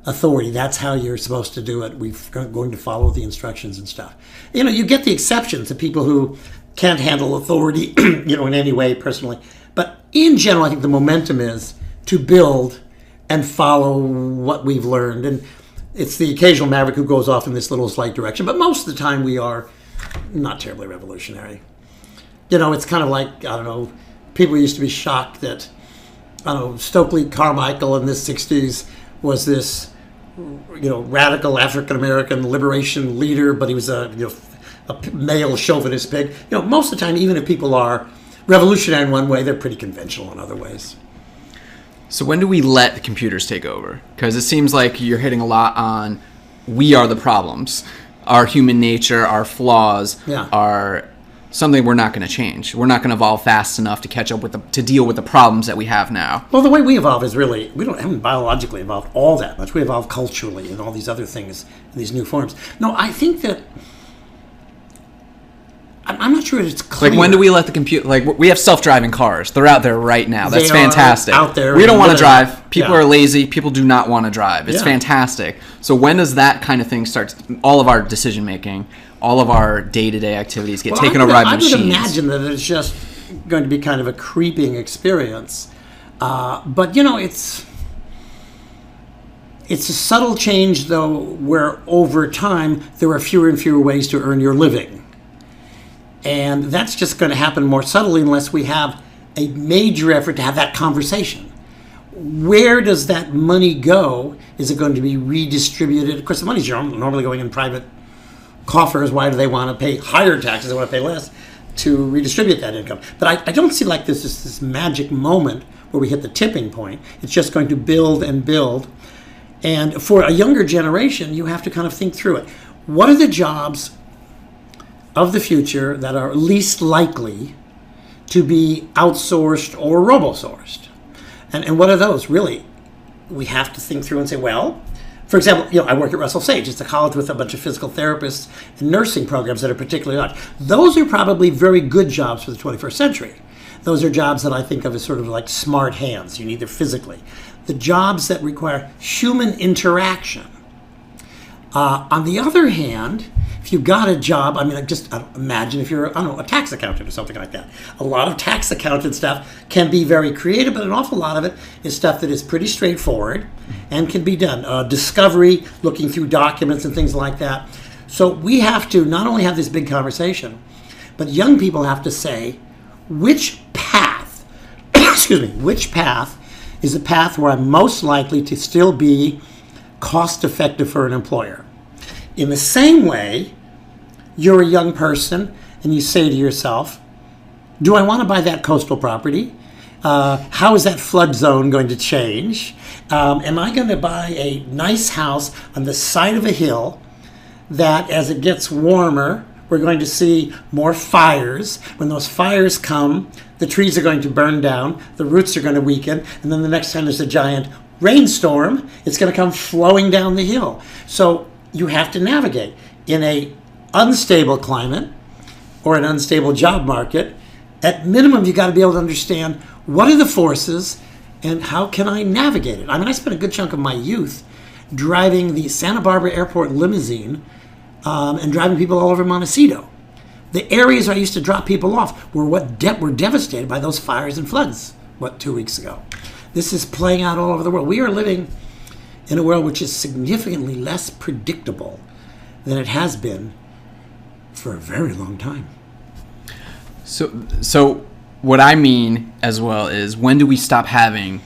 authority. That's how you're supposed to do it. We're going to follow the instructions and stuff. You get the exceptions, the people who can't handle authority, in any way personally. But in general, I think the momentum is to build and follow what we've learned. And it's the occasional maverick who goes off in this little slight direction. But most of the time we are not terribly revolutionary. It's kind of like, I don't know, people used to be shocked that, Stokely Carmichael in the 60s was this, radical African-American liberation leader, but he was a male chauvinist pig. Most of the time, even if people are revolutionary in one way, they're pretty conventional in other ways. So when do we let the computers take over? Because it seems like you're hitting a lot on we are the problems. Our human nature, our flaws are something we're not going to change. We're not going to evolve fast enough to catch up to deal with the problems that we have now. Well, the way we evolve is really, we haven't biologically evolved all that much. We evolve culturally and all these other things in these new forms. No, I think that I'm not sure it's clear. Like, when do we let the computer... Like, we have self-driving cars. They're out there right now. That's fantastic. Out there. We don't want to drive. People are lazy. People do not want to drive. It's fantastic. So when does that kind of thing start... All of our decision-making, all of our day-to-day activities get taken over by machines? I would imagine that it's just going to be kind of a creeping experience. But, it's a subtle change, though, where over time there are fewer and fewer ways to earn your living. And that's just going to happen more subtly unless we have a major effort to have that conversation. Where does that money go? Is it going to be redistributed? Of course, the money's normally going in private coffers. Why do they want to pay higher taxes? They want to pay less to redistribute that income. But I don't see like this magic moment where we hit the tipping point. It's just going to build and build. And for a younger generation, you have to kind of think through it. What are the jobs of the future that are least likely to be outsourced or robo-sourced? And what are those? Really, we have to think through and say, well, For example, I work at Russell Sage. It's a college with a bunch of physical therapists and nursing programs that are particularly large. Those are probably very good jobs for the 21st century. Those are jobs that I think of as sort of like smart hands. You need them physically. The jobs that require human interaction. On the other hand, if you got a job, just imagine if you're, a tax accountant or something like that. A lot of tax accountant stuff can be very creative, but an awful lot of it is stuff that is pretty straightforward and can be done. Discovery, looking through documents and things like that. So we have to not only have this big conversation, but young people have to say, which path, which path is the path where I'm most likely to still be cost effective for an employer? In the same way, you're a young person and you say to yourself, do I want to buy that coastal property? How is that flood zone going to change? Am I going to buy a nice house on the side of a hill that as it gets warmer, we're going to see more fires? When those fires come, the trees are going to burn down, the roots are going to weaken, and then the next time there's a giant rainstorm, it's going to come flowing down the hill. So you have to navigate in a unstable climate or an unstable job market. At minimum, you got to be able to understand what are the forces and how can I navigate it. I spent a good chunk of my youth driving the Santa Barbara Airport limousine and driving people all over Montecito. The areas I used to drop people off were were devastated by those fires and floods, 2 weeks ago. This is playing out all over the world. We are living in a world which is significantly less predictable than it has been for a very long time. So what I mean as well is, when do we stop having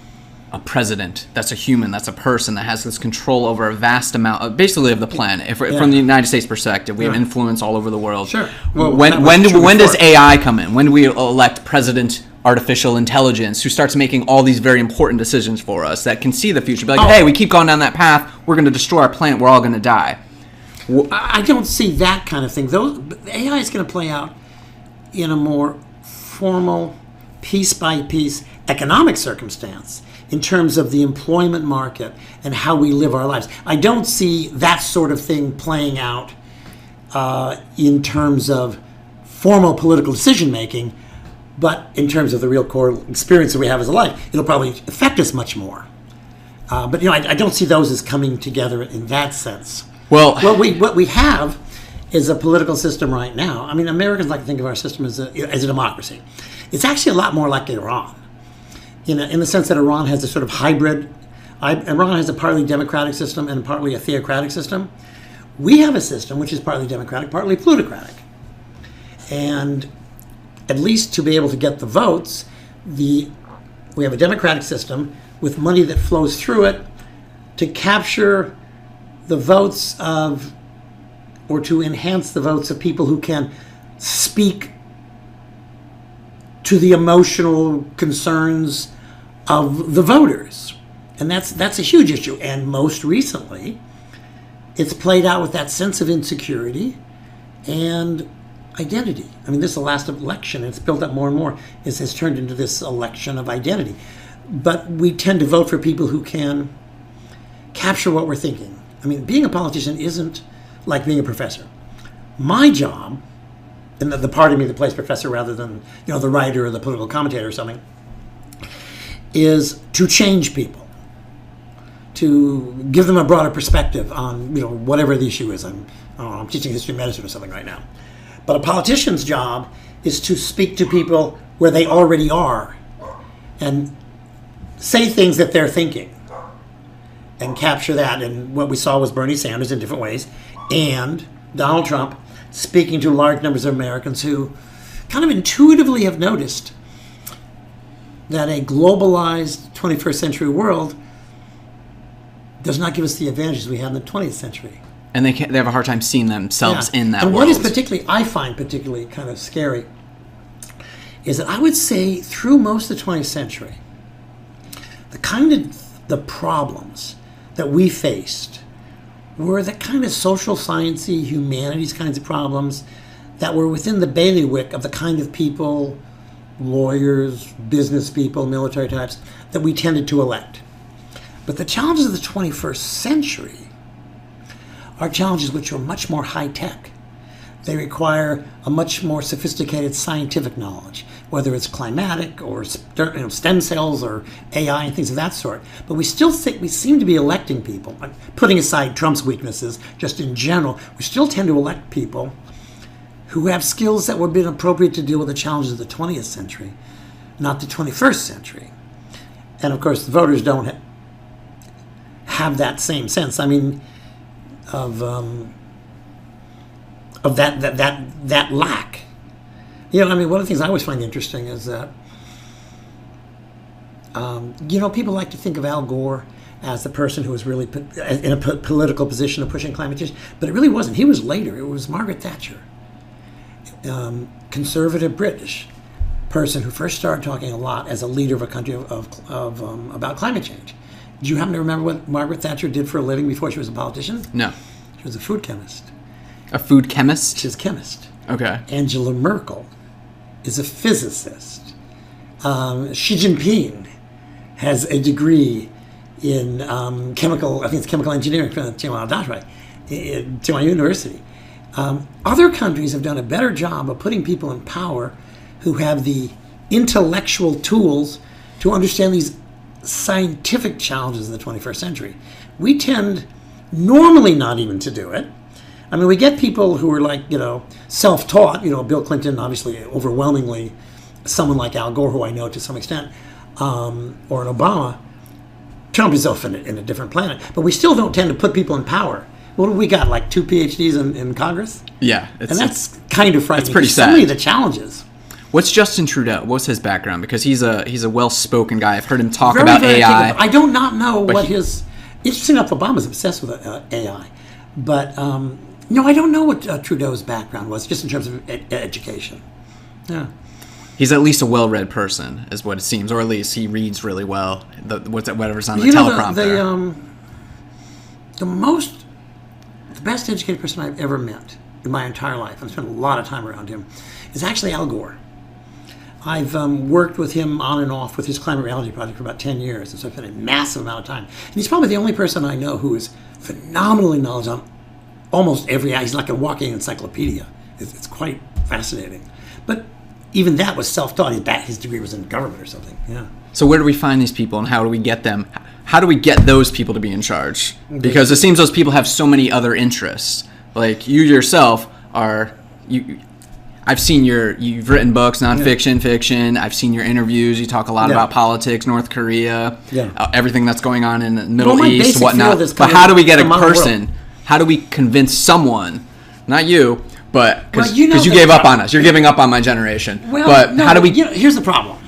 a president that's a human, that's a person that has this control over a vast amount of, basically, of the planet? From the United States perspective, we have influence all over the world. Sure. Well, when does AI come in? When do we elect President Artificial Intelligence, who starts making all these very important decisions for us, that can see the future? Be like, hey, we keep going down that path, we're going to destroy our planet, we're all going to die. I don't see that kind of thing. AI is going to play out in a more formal, piece-by-piece economic circumstance in terms of the employment market and how we live our lives. I don't see that sort of thing playing out in terms of formal political decision-making, but in terms of the real core experience that we have as a life. It'll probably affect us much more. But I don't see those as coming together in that sense. Well, what we have is a political system right now. Americans like to think of our system as a democracy. It's actually a lot more like Iran, in the sense that Iran has a sort of hybrid. Iran has a partly democratic system and partly a theocratic system. We have a system which is partly democratic, partly plutocratic. And at least to be able to get the votes, we have a democratic system with money that flows through it to capture the votes of, or to enhance the votes of, people who can speak to the emotional concerns of the voters. And that's a huge issue. And most recently, it's played out with that sense of insecurity and identity. This is the last election, and it's built up more and more. It has turned into this election of identity. But we tend to vote for people who can capture what we're thinking. Being a politician isn't like being a professor. My job, and the part of me that plays professor rather than the writer or the political commentator or something, is to change people, to give them a broader perspective on whatever the issue is. I'm teaching history of medicine or something right now. But a politician's job is to speak to people where they already are and say things that they're thinking and capture that. And what we saw was Bernie Sanders in different ways and Donald Trump speaking to large numbers of Americans who kind of intuitively have noticed that a globalized 21st century world does not give us the advantages we had in the 20th century. And they have a hard time seeing themselves in that and world. And what I find particularly kind of scary is that I would say through most of the 20th century, the problems that we faced were the kind of social sciencey, humanities kinds of problems that were within the bailiwick of the kind of people, lawyers, business people, military types, that we tended to elect. But the challenges of the 21st century are challenges which are much more high-tech. They require a much more sophisticated scientific knowledge, whether it's climatic or stem cells or AI and things of that sort. But we still think we seem to be electing people, putting aside Trump's weaknesses, just in general, we still tend to elect people who have skills that would be appropriate to deal with the challenges of the 20th century, not the 21st century. And of course, the voters don't have that same sense. I mean, of that lack. You know, I mean, one of the things I always find interesting is that, you know, people like to think of Al Gore as the person who was really in a political position of pushing climate change, but it really wasn't. He was later. It was Margaret Thatcher, conservative British person who first started talking a lot as a leader of a country about climate change. Do you happen to remember what Margaret Thatcher did for a living before she was a politician? No. She was a food chemist. A food chemist? She's a chemist. Okay. Angela Merkel is a physicist. Xi Jinping has a degree in chemical engineering from Tsinghua University. Other countries have done a better job of putting people in power who have the intellectual tools to understand these scientific challenges of the 21st century. We tend normally not even to do it. I mean, we get people who are like, you know, self-taught, you know, Bill Clinton, obviously overwhelmingly, someone like Al Gore, who I know to some extent, or an Obama. Trump is off in a different planet. But we still don't tend to put people in power. What have we got, like 2 PhDs in Congress? Yeah. And that's kind of frightening. It's pretty sad. So many of the challenges. What's Justin Trudeau? What's his background? Because he's a well-spoken guy. I've heard him talk Very, about very AI. I do not know what his... Interesting enough, Obama's obsessed with AI. But, no, I don't know what Trudeau's background was, just in terms of education. Yeah. He's at least a well-read person, is what it seems, or at least he reads really well. Whatever's on the teleprompter. The best educated person I've ever met in my entire life, I've spent a lot of time around him, is actually Al Gore. I've worked with him on and off with his climate reality project for about 10 years, and so I've spent a massive amount of time. And he's probably the only person I know who is phenomenally knowledgeable on almost every. He's like a walking encyclopedia. It's quite fascinating. But even that was self-taught. His degree was in government or something. Yeah. So where do we find these people, and how do we get them? How do we get those people to be in charge? Because it seems those people have so many other interests. Like you yourself are I've seen you've written books, nonfiction, fiction. I've seen your interviews. You talk a lot about politics, North Korea, everything that's going on in the Middle East, whatnot. But how do we get a person? How do we convince someone, not you, but because you gave up on us. You're giving up on my generation. Well, but no, how do we? Here's the problem.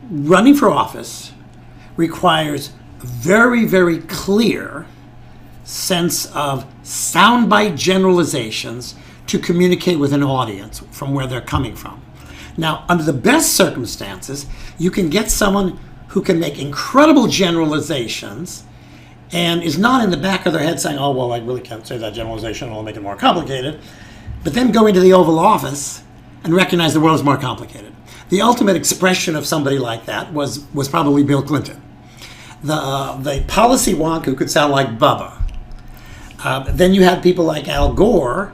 Running for office requires a very, very clear sense of soundbite generalizations to communicate with an audience from where they're coming from. Now, under the best circumstances, you can get someone who can make incredible generalizations and is not in the back of their head saying, oh, well, I really can't say that generalization, I'll make it more complicated, but then go into the Oval Office and recognize the world is more complicated. The ultimate expression of somebody like that was probably Bill Clinton. The policy wonk who could sound like Bubba. Then you had people like Al Gore,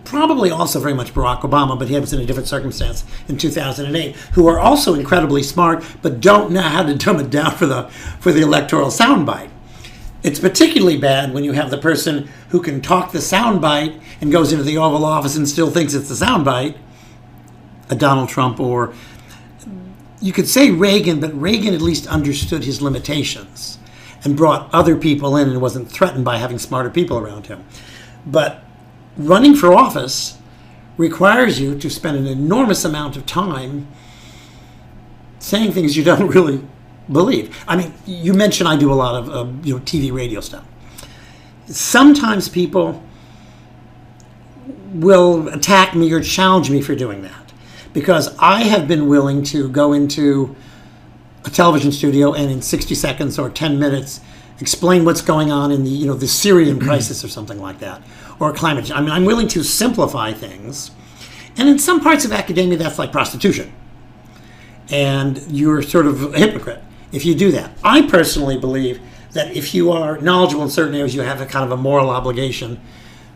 probably also very much Barack Obama, but he was in a different circumstance in 2008, who are also incredibly smart, but don't know how to dumb it down for the electoral soundbite. It's particularly bad when you have the person who can talk the soundbite and goes into the Oval Office and still thinks it's the soundbite, a Donald Trump, or you could say Reagan, but Reagan at least understood his limitations and brought other people in and wasn't threatened by having smarter people around him. But running for office requires you to spend an enormous amount of time saying things you don't really believe. I mean, you mentioned I do a lot of TV, radio stuff. Sometimes people will attack me or challenge me for doing that, because I have been willing to go into a television studio and in 60 seconds or 10 minutes explain what's going on in the Syrian crisis or something like that, or climate change. I mean, I'm willing to simplify things. And in some parts of academia, that's like prostitution. And you're sort of a hypocrite. if you do that. I personally believe that if you are knowledgeable in certain areas, you have a kind of a moral obligation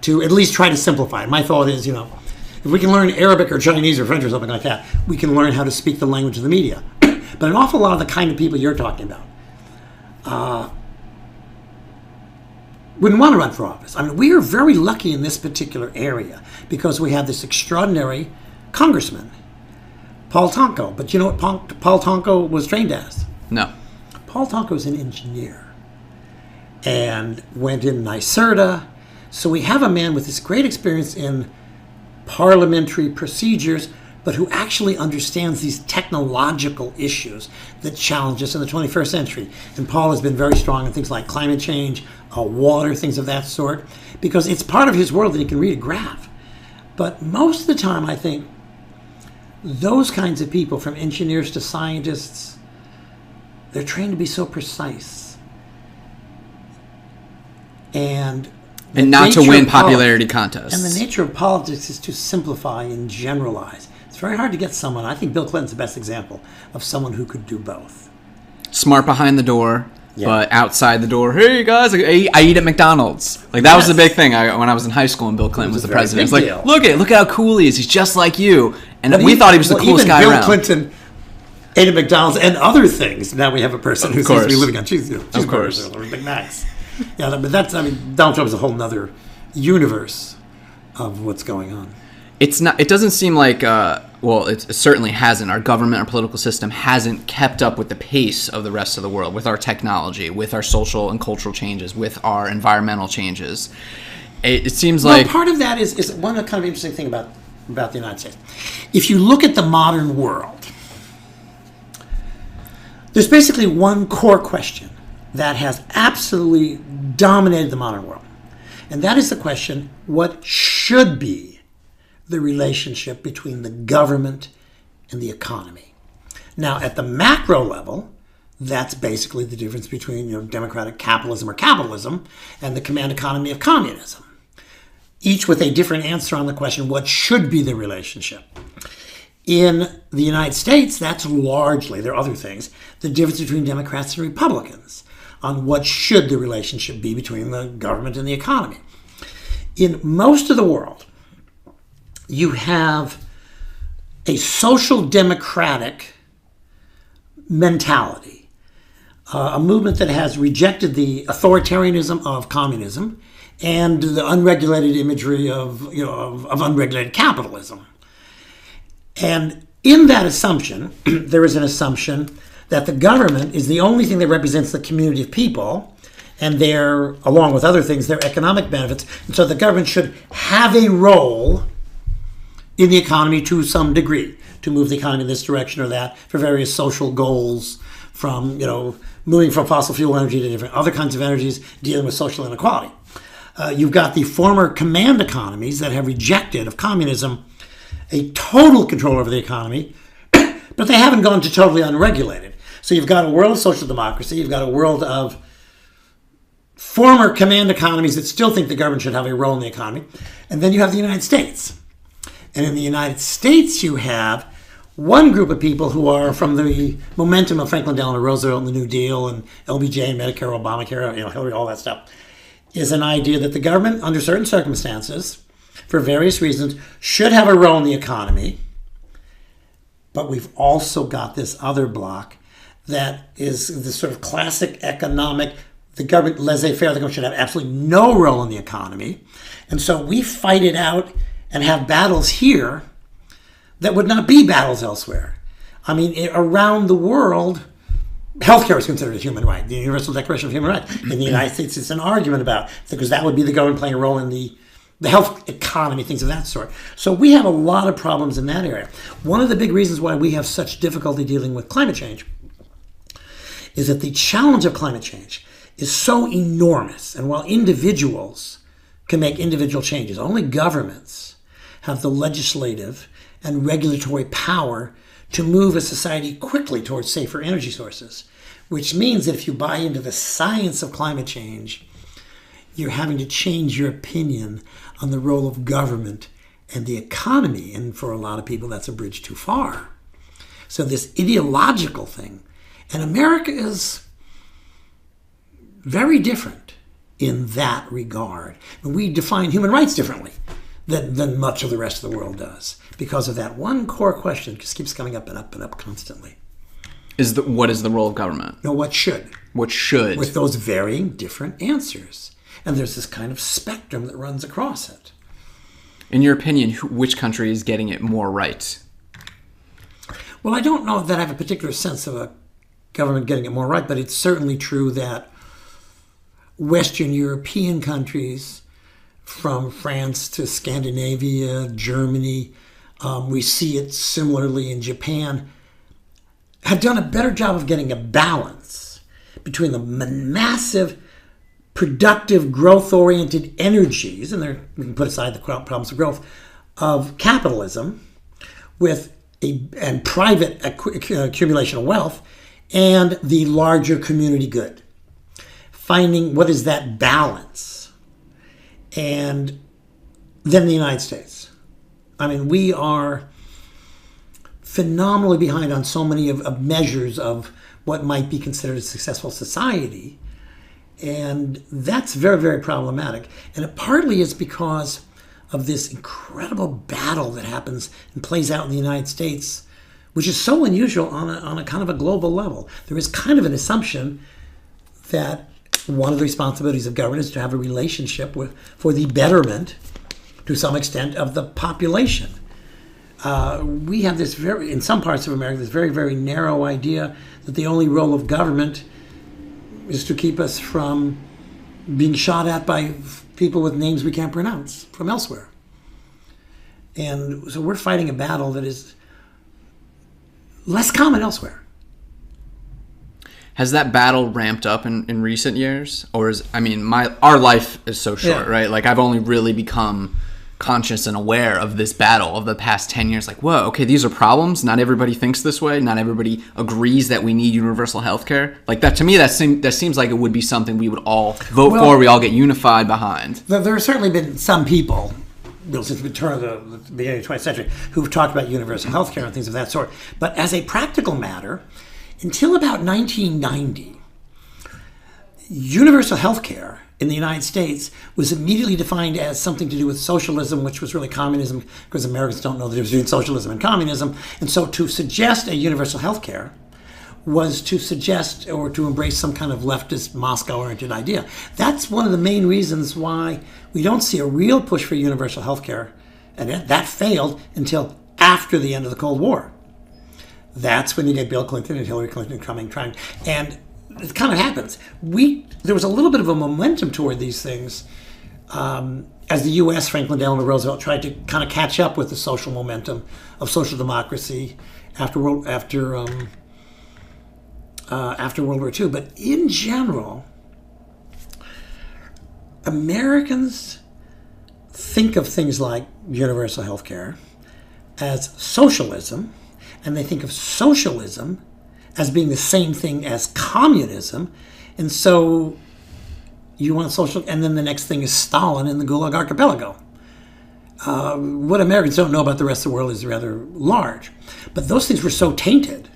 to at least try to simplify. My thought is, if we can learn Arabic or Chinese or French or something like that, we can learn how to speak the language of the media. But an awful lot of the kind of people you're talking about wouldn't want to run for office. I mean, we are very lucky in this particular area because we have this extraordinary congressman, Paul Tonko. But you know what Paul Tonko was trained as? No. Paul Tonko is an engineer and went in NYSERDA. So we have a man with this great experience in parliamentary procedures, but who actually understands these technological issues that challenge us in the 21st century. And Paul has been very strong in things like climate change, water, things of that sort, because it's part of his world that he can read a graph. But most of the time, I think, those kinds of people, from engineers to scientists, they're trained to be so precise. And not to win popularity contests. And the nature of politics is to simplify and generalize. It's very hard to get someone. I think Bill Clinton's the best example of someone who could do both. Smart behind the door, but outside the door, hey guys, I eat at McDonald's. Like that was the big thing when I was in high school and Bill Clinton was the president. It's like, look at how cool he is. He's just like you. And we thought he was the coolest guy around. Bill Clinton ate at McDonald's and other things. Now we have a person who seems to be living on cheeseburgers or Big Macs. Yeah, but Donald Trump is a whole nother universe of what's going on. It's not. It doesn't seem like. It certainly hasn't. Our government, our political system hasn't kept up with the pace of the rest of the world, with our technology, with our social and cultural changes, with our environmental changes. It seems like part of that is one kind of interesting thing about the United States. If you look at the modern world, there's basically one core question that has absolutely dominated the modern world, and that is the question: what should be the relationship between the government and the economy? Now, at the macro level, that's basically the difference between democratic capitalism or capitalism and the command economy of communism, each with a different answer on the question, what should be the relationship? In the United States, that's largely, there are other things, the difference between Democrats and Republicans on what should the relationship be between the government and the economy. In most of the world, you have a social democratic mentality, a movement that has rejected the authoritarianism of communism and the unregulated imagery of unregulated capitalism. And in that assumption, there is an assumption that the government is the only thing that represents the community of people, and their, along with other things, their economic benefits. And so the government should have a role in the economy to some degree, to move the economy in this direction or that for various social goals, from moving from fossil fuel energy to different other kinds of energies, dealing with social inequality. You've got the former command economies that have rejected of communism a total control over the economy, but they haven't gone to totally unregulated. So you've got a world of social democracy, you've got a world of former command economies that still think the government should have a role in the economy, and then you have the United States. And in the United States, you have one group of people who are from the momentum of Franklin Delano Roosevelt and the New Deal and LBJ and Medicare, Obamacare, Hillary, all that stuff, is an idea that the government, under certain circumstances, for various reasons, should have a role in the economy. But we've also got this other block that is the sort of classic economic, the government laissez-faire, the government should have absolutely no role in the economy. And so we fight it out and have battles here that would not be battles elsewhere. I mean, around the world, healthcare is considered a human right, the Universal Declaration of Human Rights. In the United States, it's an argument about, because that would be the government playing a role in the health economy, things of that sort. So we have a lot of problems in that area. One of the big reasons why we have such difficulty dealing with climate change is that the challenge of climate change is so enormous. And while individuals can make individual changes, only governments have the legislative and regulatory power to move a society quickly towards safer energy sources, which means that if you buy into the science of climate change, you're having to change your opinion on the role of government and the economy. And for a lot of people, that's a bridge too far. So this ideological thing And America is very different in that regard. And we define human rights differently than much of the rest of the world does because of that one core question that just keeps coming up and up and up constantly. What is the role of government? No, what should? What should? With those varying different answers. And there's this kind of spectrum that runs across it. In your opinion, which country is getting it more right? Well, I don't know that I have a particular sense of a government getting it more right, but it's certainly true that Western European countries, from France to Scandinavia, Germany, we see it similarly in Japan, have done a better job of getting a balance between the massive, productive, growth-oriented energies, and we can put aside the problems of growth, of capitalism and private accumulation of wealth, and the larger community good. Finding what is that balance. And then the United States. I mean, we are phenomenally behind on so many of measures of what might be considered a successful society. And that's very, very problematic. And it partly is because of this incredible battle that happens and plays out in the United States, which is so unusual on a kind of a global level. There is kind of an assumption that one of the responsibilities of government is to have a relationship for the betterment, to some extent, of the population. We have this in some parts of America, this very, very narrow idea that the only role of government is to keep us from being shot at by people with names we can't pronounce from elsewhere. And so we're fighting a battle that is less common elsewhere. Has that battle ramped up in recent years? Or our life is so short, right? Like, I've only really become conscious and aware of this battle of the past 10 years. Like, whoa, okay, these are problems. Not everybody thinks this way. Not everybody agrees that we need universal health care. Like, that, to me, that seems like it would be something we would all vote for, we all get unified behind. There have certainly been some people, since the turn of the beginning of the 20th century, who've talked about universal health care and things of that sort. But as a practical matter, until about 1990, universal health care in the United States was immediately defined as something to do with socialism, which was really communism, because Americans don't know the difference between socialism and communism. And so to suggest a universal health care was to suggest or to embrace some kind of leftist, Moscow-oriented idea. That's one of the main reasons why we don't see a real push for universal health care, and that failed until after the end of the Cold War. That's when you get Bill Clinton and Hillary Clinton trying, and it kind of happens. There was a little bit of a momentum toward these things as the U.S., Franklin Delano Roosevelt, tried to kind of catch up with the social momentum of social democracy after World War II. But in general, Americans think of things like universal health care as socialism, and they think of socialism as being the same thing as communism. And so you want social, and then the next thing is Stalin and the Gulag Archipelago. What Americans don't know about the rest of the world is rather large. But those things were so tainted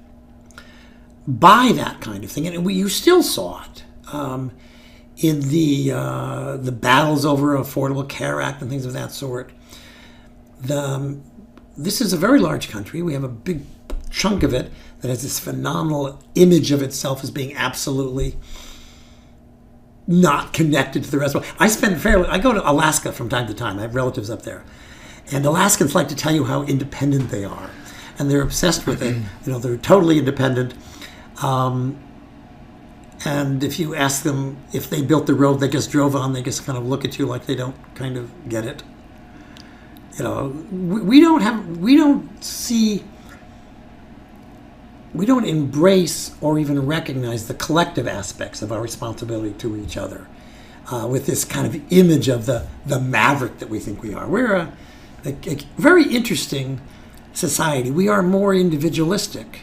by that kind of thing. And you still saw it in the battles over Affordable Care Act and things of that sort. This is a very large country. We have a big chunk of it that has this phenomenal image of itself as being absolutely not connected to the rest of the world. I go to Alaska from time to time. I have relatives up there. And Alaskans like to tell you how independent they are. And they're obsessed with it. They're totally independent. And if you ask them if they built the road they just drove on, they just kind of look at you like they don't kind of get it. We don't embrace or even recognize the collective aspects of our responsibility to each other with this kind of image of the maverick that we think we are. We're a very interesting society. We are more individualistic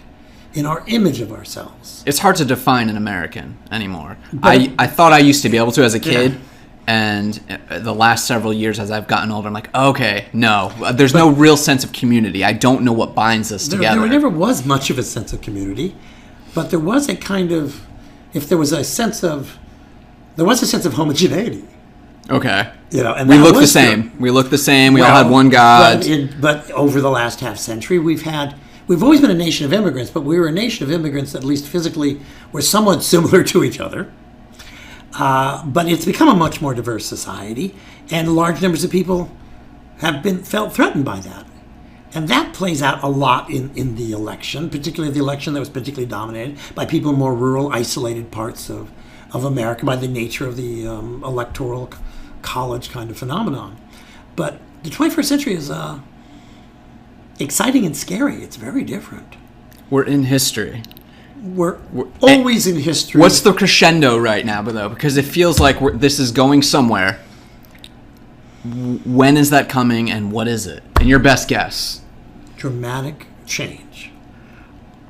in our image of ourselves. It's hard to define an American anymore. I thought I used to be able to as a kid. Yeah. And the last several years, as I've gotten older, I'm like, okay, no, there's no real sense of community. I don't know what binds us together. There never was much of a sense of community. but there was a kind of, if there was a sense of homogeneity. Okay. And we that look the was same. true. We look the same. We all had one God. But over the last half century, we've always been a nation of immigrants, but we were a nation of immigrants that at least physically were somewhat similar to each other. But it's become a much more diverse society, and large numbers of people have felt threatened by that. And that plays out a lot in the election, particularly the election that was particularly dominated by people in more rural, isolated parts of America, by the nature of the electoral college kind of phenomenon. But the 21st century is exciting and scary. It's very different. We're in history. We're always in history. What's the crescendo right now, though? Because it feels like this is going somewhere. When is that coming, and what is it? And your best guess? Dramatic change.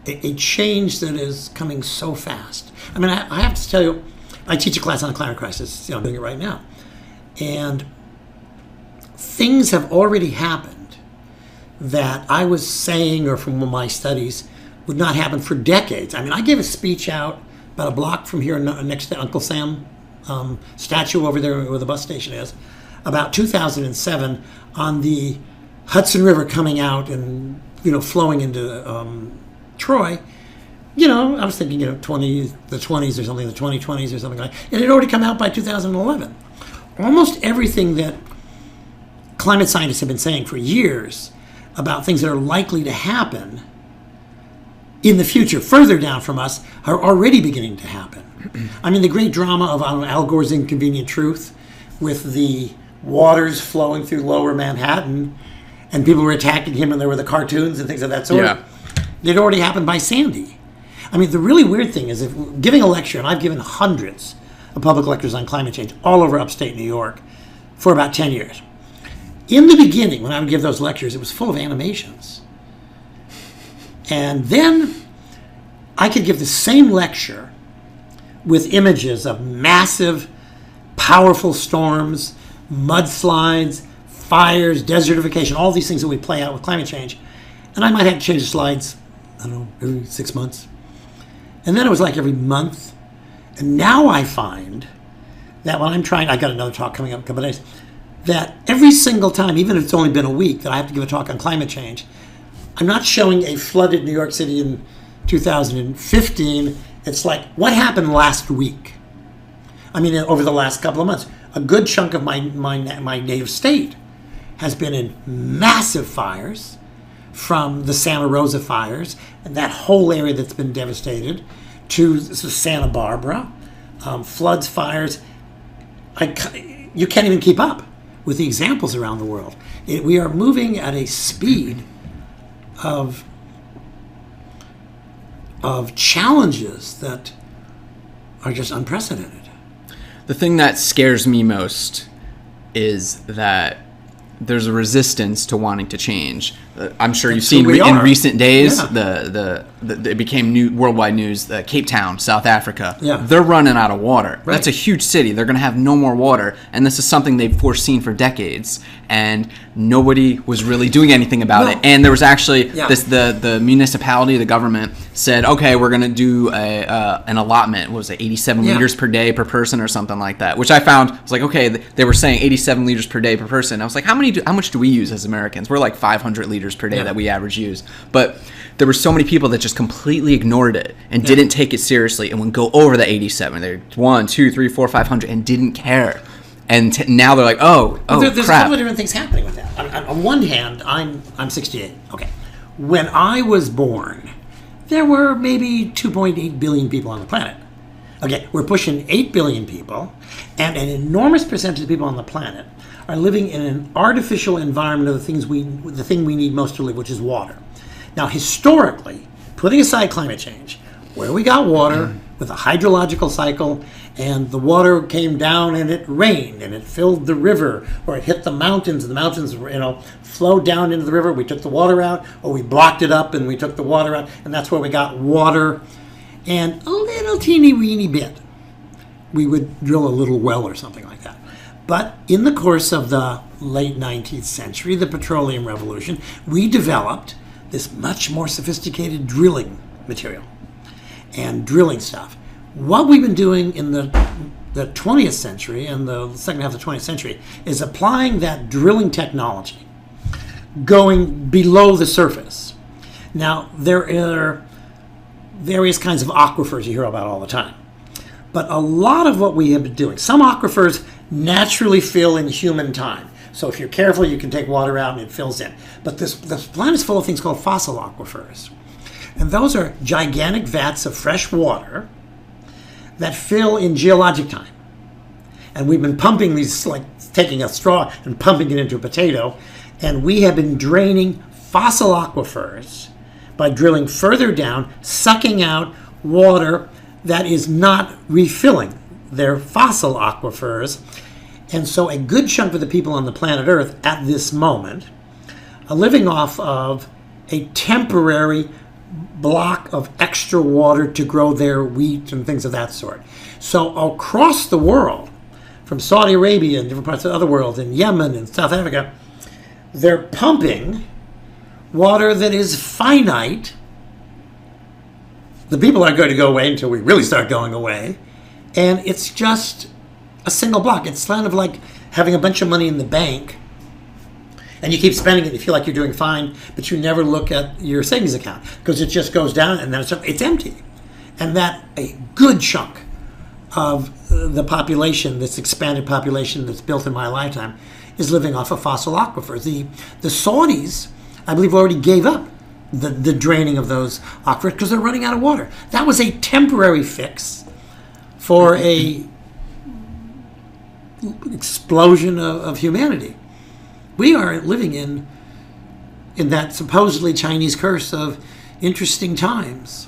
A change that is coming so fast. I mean, I have to tell you, I teach a class on the climate crisis. I'm doing it right now. And things have already happened that I was saying, or from my studies, would not happen for decades. I mean, I gave a speech out about a block from here next to Uncle Sam statue over there where the bus station is, about 2007 on the Hudson River coming out and, flowing into Troy. I was thinking, the 20s or something, the 2020s or something like that. It had already come out by 2011. Almost everything that climate scientists have been saying for years about things that are likely to happen in the future, further down from us, are already beginning to happen. I mean, the great drama of Al Gore's Inconvenient Truth, with the waters flowing through lower Manhattan, and people were attacking him, and there were the cartoons and things of that sort. Yeah. It already happened by Sandy. I mean, the really weird thing is, if giving a lecture, and I've given hundreds of public lectures on climate change all over upstate New York for about 10 years. In the beginning, when I would give those lectures, it was full of animations. And then I could give the same lecture with images of massive, powerful storms, mudslides, fires, desertification, all these things that we play out with climate change. And I might have to change the slides, I don't know, every 6 months. And then it was like every month. And now I find that when I'm trying, I got another talk coming up in a couple of days, that every single time, even if it's only been a week, that I have to give a talk on climate change, I'm not showing a flooded New York City in 2015. It's like, what happened last week? I mean, over the last couple of months, a good chunk of my native state has been in massive fires, from the Santa Rosa fires, and that whole area that's been devastated, to Santa Barbara, floods, fires. You can't even keep up with the examples around the world. We are moving at a speed of challenges that are just unprecedented. The thing that scares me most is that there's a resistance to wanting to change. I'm sure you've seen in recent days, it became worldwide news, Cape Town, South Africa. Yeah. They're running out of water. Right. That's a huge city. They're going to have no more water. And this is something they've foreseen for decades. And nobody was really doing anything about it. And there was actually the municipality, the government said, okay, we're going to do an allotment. What was it, 87 liters per day per person or something like that, which I found was like, okay, they were saying 87 liters per day per person. I was like, how much do we use as Americans? We're like 500 liters per day that we average use. But there were so many people that just completely ignored it and didn't take it seriously and would go over the 87. They're 1, 2, 3, 4, 500 and didn't care. And now they're like, there's crap. There's a couple of different things happening with that. On one hand, I'm 68. Okay. When I was born, there were maybe 2.8 billion people on the planet. Okay, we're pushing 8 billion people, and an enormous percentage of people on the planet are living in an artificial environment of the thing we need most to live, which is water. Now, historically, putting aside climate change, where we got water with a hydrological cycle, and the water came down and it rained and it filled the river, or it hit the mountains, and the mountains flowed down into the river. We took the water out, or we blocked it up and we took the water out, and that's where we got water. And a little teeny weeny bit, we would drill a little well or something like that. But in the course of the late 19th century, the petroleum revolution, we developed this much more sophisticated drilling material. and drilling stuff. What we've been doing in the 20th century and the second half of the 20th century is applying that drilling technology, going below the surface. Now, there are various kinds of aquifers you hear about all the time. But a lot of what we have been doing, some aquifers naturally fill in human time. So if you're careful, you can take water out and it fills in. But this planet is full of things called fossil aquifers. And those are gigantic vats of fresh water that fill in geologic time. And we've been pumping these, like taking a straw and pumping it into a potato. And we have been draining fossil aquifers by drilling further down, sucking out water that is not refilling their fossil aquifers. And so a good chunk of the people on the planet Earth at this moment are living off of a temporary block of extra water to grow their wheat and things of that sort. So across the world, from Saudi Arabia and different parts of the other world, in Yemen and South Africa, they're pumping water that is finite. The people aren't going to go away until we really start going away. And it's just a single block. It's kind of like having a bunch of money in the bank and you keep spending it, you feel like you're doing fine, but you never look at your savings account because it just goes down and then it's empty. And that a good chunk of the population, this expanded population that's built in my lifetime, is living off of fossil aquifers. The Saudis, I believe, already gave up the draining of those aquifers because they're running out of water. That was a temporary fix for a explosion of humanity. We are living in that supposedly Chinese curse of interesting times.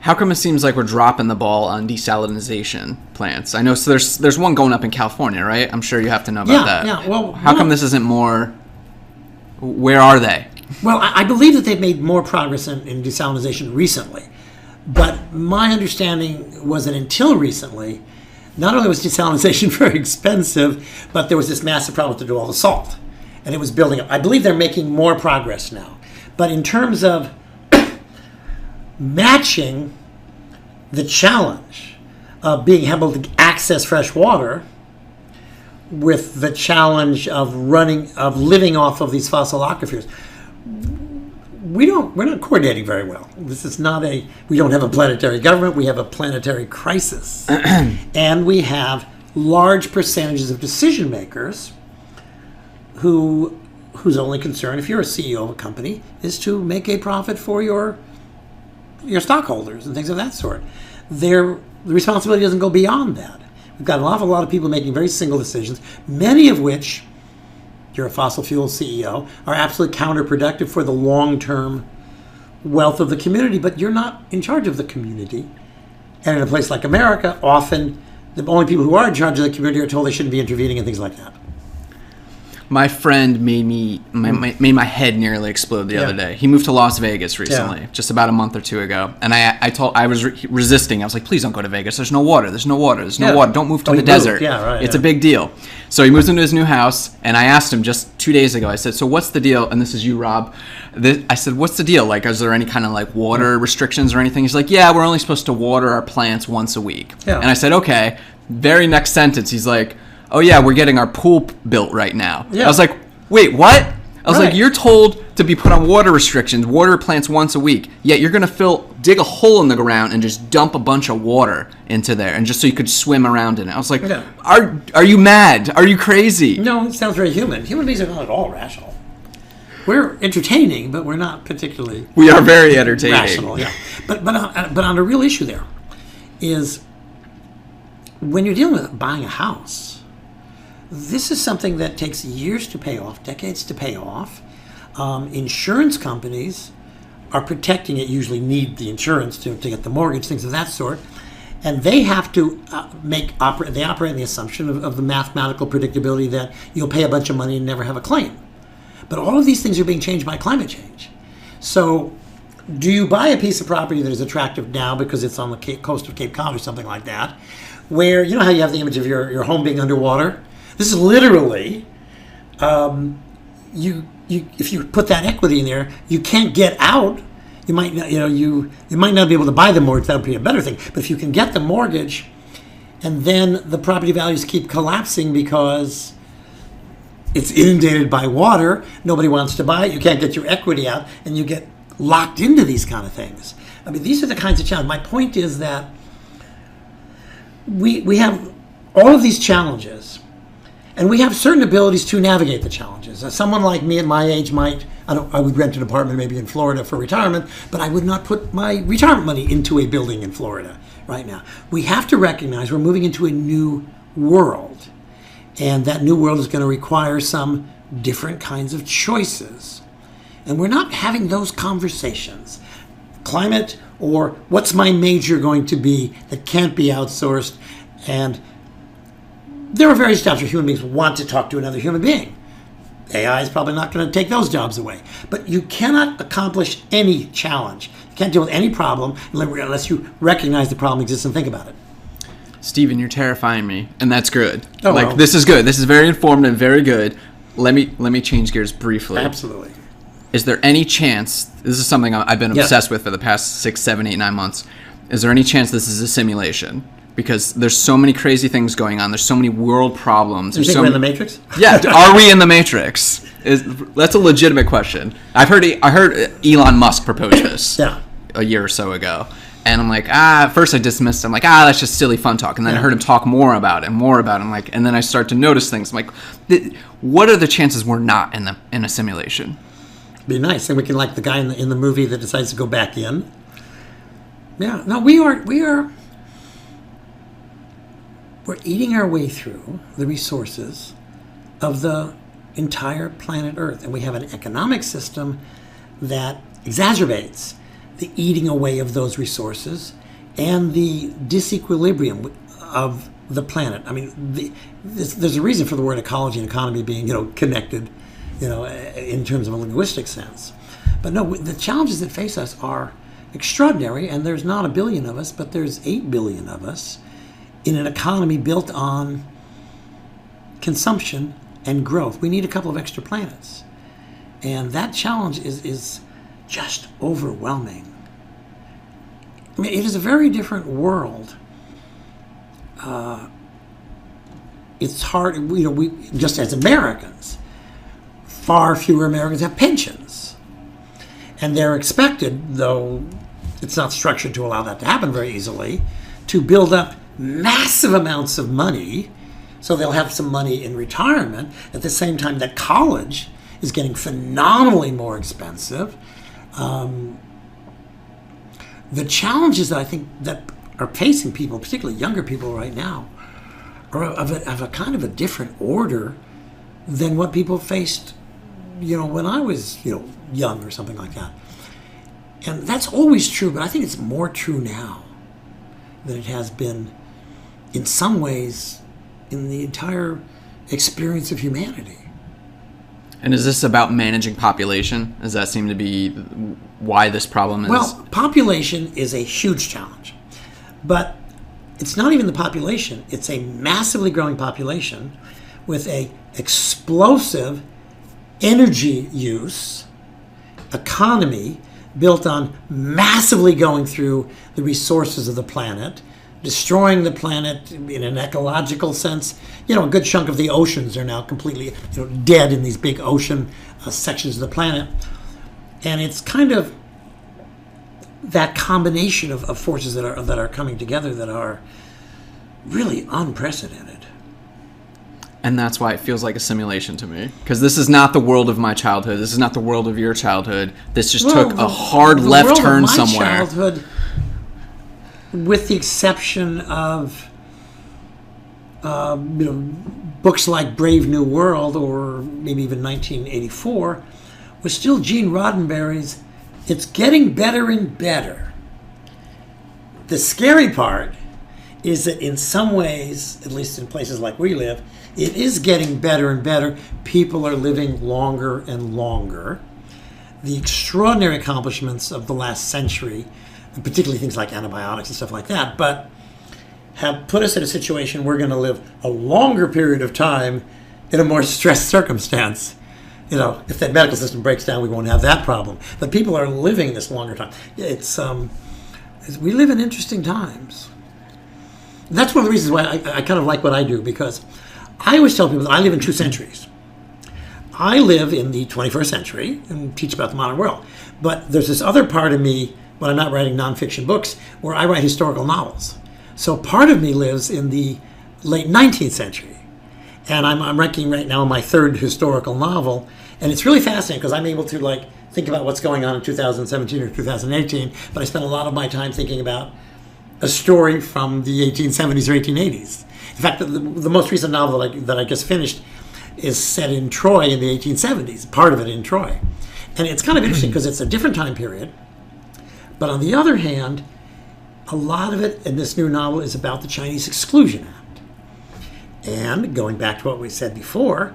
How come it seems like we're dropping the ball on desalinization plants? I know so there's one going up in California, right? I'm sure you have to know about that. Yeah, well, how come this isn't more? Where are they? Well, I believe that they've made more progress in desalinization recently. But my understanding was that until recently, not only was desalinization very expensive, but there was this massive problem to do all the salt. And it was building up. I believe they're making more progress now. But in terms of matching the challenge of being able to access fresh water with the challenge of living off of these fossil aquifers, we're not coordinating very well. This is not we don't have a planetary government, we have a planetary crisis. And we have large percentages of decision makers whose only concern, if you're a CEO of a company, is to make a profit for your stockholders and things of that sort. The responsibility doesn't go beyond that. We've got an awful lot of people making very single decisions, many of which, you're a fossil fuel CEO, are absolutely counterproductive for the long-term wealth of the community, but you're not in charge of the community. And in a place like America, often the only people who are in charge of the community are told they shouldn't be intervening and things like that. My friend made my head nearly explode the other day. He moved to Las Vegas recently, just about a month or two ago, and I was resisting. I was like, please don't go to Vegas. There's no water. There's no water. There's no water. Don't move to the desert. It's a big deal. So he moves into his new house, and I asked him just 2 days ago. I said, so what's the deal? And this is you, Rob. I said, what's the deal? Like, is there any kind of like water restrictions or anything? He's like, yeah, we're only supposed to water our plants once a week. Yeah. And I said, okay. Very next sentence, he's like, oh yeah, we're getting our pool built right now. Yeah. I was like, wait, what? I was like, you're told to be put on water restrictions, water plants once a week, yet you're going to dig a hole in the ground and just dump a bunch of water into there, and just so you could swim around in it. I was like, are you mad? Are you crazy? No, it sounds very human. Human beings are not at all rational. We're entertaining, but we're not particularly. We are very entertaining. Rational, yeah. But on a real issue there is when you're dealing with buying a house, this is something that takes years to pay off, decades to pay off. Insurance companies are protecting it, usually need the insurance to get the mortgage, things of that sort. And they have to they operate on the assumption of the mathematical predictability that you'll pay a bunch of money and never have a claim. But all of these things are being changed by climate change. So do you buy a piece of property that is attractive now because it's on the coast of Cape Cod or something like that, where, you know how you have the image of your home being underwater? This is literally, if you put that equity in there, you can't get out. You might not, you might not be able to buy the mortgage. That would be a better thing. But if you can get the mortgage, and then the property values keep collapsing because it's inundated by water, nobody wants to buy it. You can't get your equity out, and you get locked into these kind of things. I mean, these are the kinds of challenges. My point is that we have all of these challenges, and we have certain abilities to navigate the challenges. Someone like me at my age I would rent an apartment maybe in Florida for retirement, but I would not put my retirement money into a building in Florida right now. We have to recognize we're moving into a new world, and that new world is going to require some different kinds of choices. And we're not having those conversations. Climate, or what's my major going to be that can't be outsourced? And there are various jobs where human beings want to talk to another human being. AI is probably not going to take those jobs away. But you cannot accomplish any challenge. You can't deal with any problem unless you recognize the problem exists and think about it. Stephen, you're terrifying me, and that's good. Oh, well. This is good. This is very informative, very good. Let me change gears briefly. Absolutely. Is there any chance, this is something I've been obsessed with for the past 6, 7, 8, 9 months, is there any chance this is a simulation? Because there's so many crazy things going on. There's so many world problems. You think we're in the Matrix? Yeah, are we in the Matrix? That's a legitimate question. I heard Elon Musk propose this a year or so ago. And I'm like, at first I dismissed it. I'm like, that's just silly fun talk. And then I heard him talk more about it. I'm like, and then I start to notice things. I'm like, what are the chances we're not in a simulation? Be nice, and we can, like the guy in the movie that decides to go back in. Yeah, no, we're eating our way through the resources of the entire planet Earth, and we have an economic system that exacerbates the eating away of those resources and the disequilibrium of the planet. I mean, there's a reason for the word ecology and economy being, connected, in terms of a linguistic sense. But no, the challenges that face us are extraordinary, and there's not 1 billion of us, but there's 8 billion of us in an economy built on consumption and growth. We need a couple of extra planets. And that challenge is just overwhelming. I mean, it is a very different world. It's hard, we just as Americans, far fewer Americans have pensions. And they're expected, though it's not structured to allow that to happen very easily, to build up massive amounts of money so they'll have some money in retirement at the same time that college is getting phenomenally more expensive. The challenges that I think that are facing people, particularly younger people right now, are of a kind of a different order than what people faced when I was, young or something like that. And that's always true, but I think it's more true now than it has been in some ways in the entire experience of humanity. And is this about managing population? Does that seem to be why this problem is? Well, population is a huge challenge. But it's not even the population. It's a massively growing population with a explosive energy use economy built on massively going through the resources of the planet, destroying the planet in an ecological sense. A good chunk of the oceans are now completely dead in these big ocean sections of the planet. And it's kind of that combination of forces that are coming together that are really unprecedented. And that's why it feels like a simulation to me. Because this is not the world of my childhood. This is not the world of your childhood. This just took a hard left turn somewhere. Childhood, with the exception of books like Brave New World or maybe even 1984, was still Gene Roddenberry's It's Getting Better and Better. The scary part is that in some ways, at least in places like we live, it is getting better and better. People are living longer and longer. The extraordinary accomplishments of the last century, and particularly things like antibiotics and stuff like that, but have put us in a situation we're going to live a longer period of time in a more stressed circumstance. if that medical system breaks down, we won't have that problem. But people are living this longer time. We live in interesting times. And that's one of the reasons why I kind of like what I do, because I always tell people that I live in 2 centuries. I live in the 21st century and teach about the modern world. But there's this other part of me, when I'm not writing nonfiction books, where I write historical novels. So part of me lives in the late 19th century. And I'm writing right now my 3rd historical novel. And it's really fascinating because I'm able to think about what's going on in 2017 or 2018. But I spend a lot of my time thinking about a story from the 1870s or 1880s. In fact, the most recent novel that I just finished is set in Troy in the 1870s, part of it in Troy. And it's kind of interesting because it's a different time period. But on the other hand, a lot of it in this new novel is about the Chinese Exclusion Act. And going back to what we said before,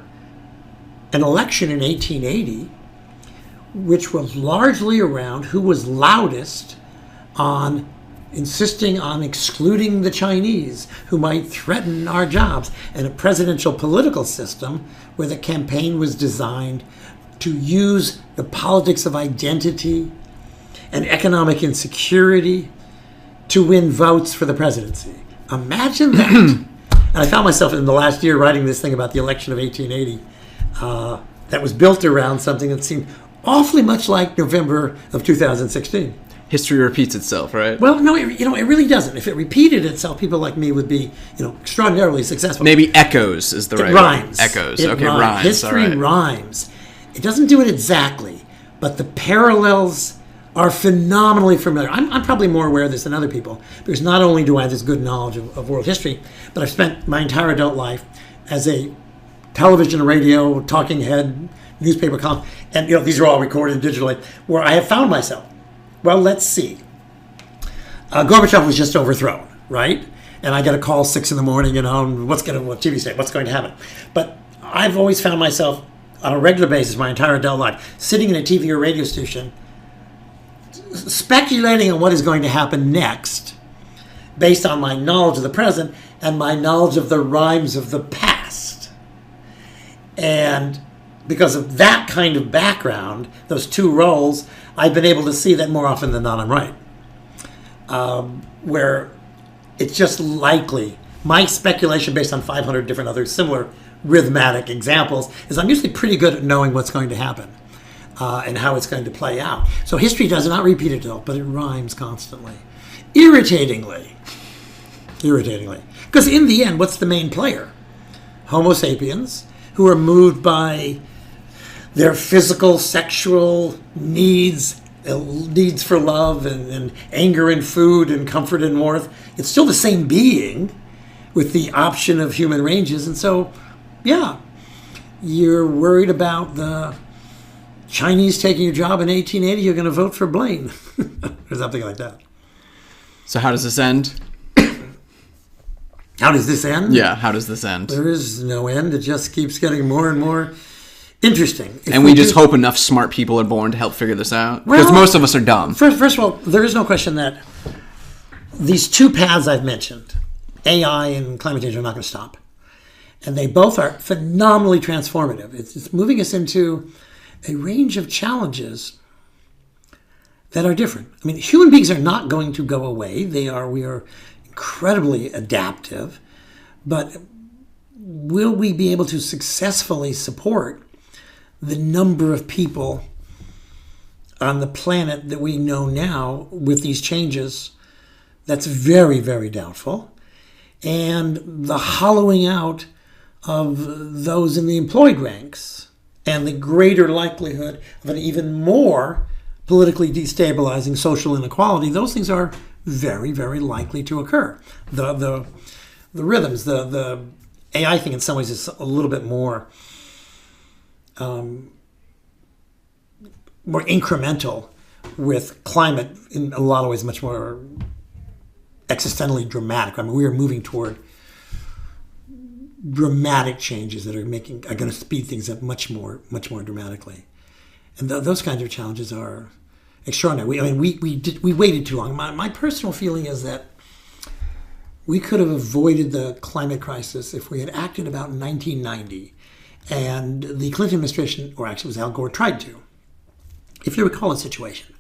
an election in 1880, which was largely around who was loudest on insisting on excluding the Chinese who might threaten our jobs, and a presidential political system where the campaign was designed to use the politics of identity and economic insecurity to win votes for the presidency. Imagine that. And I found myself in the last year writing this thing about the election of 1880 that was built around something that seemed awfully much like November of 2016. History repeats itself, right? Well, no, it really doesn't. If it repeated itself, people like me would be, extraordinarily successful. Maybe echoes is the right rhymes. word. Echoes. It Okay, rhymes. History right. rhymes. It doesn't do it exactly, but the parallels are phenomenally familiar. I'm probably more aware of this than other people, because not only do I have this good knowledge of world history, but I've spent my entire adult life as a television, radio, talking head, newspaper column, and these are all recorded digitally, where I have found myself. Well, let's see. Gorbachev was just overthrown, right? And I get a call 6 a.m, what TV say? What's going to happen? But I've always found myself on a regular basis, my entire adult life, sitting in a TV or radio station, speculating on what is going to happen next, based on my knowledge of the present and my knowledge of the rhymes of the past. And because of that kind of background, those 2 roles, I've been able to see that more often than not I'm right. Where it's just likely, my speculation based on 500 different other similar rhythmatic examples is I'm usually pretty good at knowing what's going to happen and how it's going to play out. So history does not repeat itself, but it rhymes constantly. Irritatingly. Because in the end, what's the main player? Homo sapiens, who are moved by their physical, sexual needs for love and anger and food and comfort and warmth. It's still the same being with the option of human ranges. And so, yeah, you're worried about the Chinese taking your job in 1880, you're going to vote for Blaine. Or something like that. So how does this end? How does this end? Yeah, how does this end? There is no end. It just keeps getting more and more interesting. And we just hope enough smart people are born to help figure this out? Because Well, most of us are dumb. First of all, there is no question that these 2 paths I've mentioned, AI and climate change, are not going to stop. And they both are phenomenally transformative. It's moving us into a range of challenges that are different. I mean, human beings are not going to go away. We are incredibly adaptive. But will we be able to successfully support the number of people on the planet that we know now with these changes? That's very, very doubtful. And the hollowing out of those in the employed ranks and the greater likelihood of an even more politically destabilizing social inequality, those things are very, very likely to occur. The rhythms, the AI thing in some ways is a little bit more incremental, with climate in a lot of ways much more existentially dramatic. I mean, we are moving toward dramatic changes that are going to speed things up much more dramatically, and those kinds of challenges are extraordinary. We waited too long. My personal feeling is that we could have avoided the climate crisis if we had acted about 1990 And the Clinton administration, or actually it was Al Gore, tried to. If you recall the situation,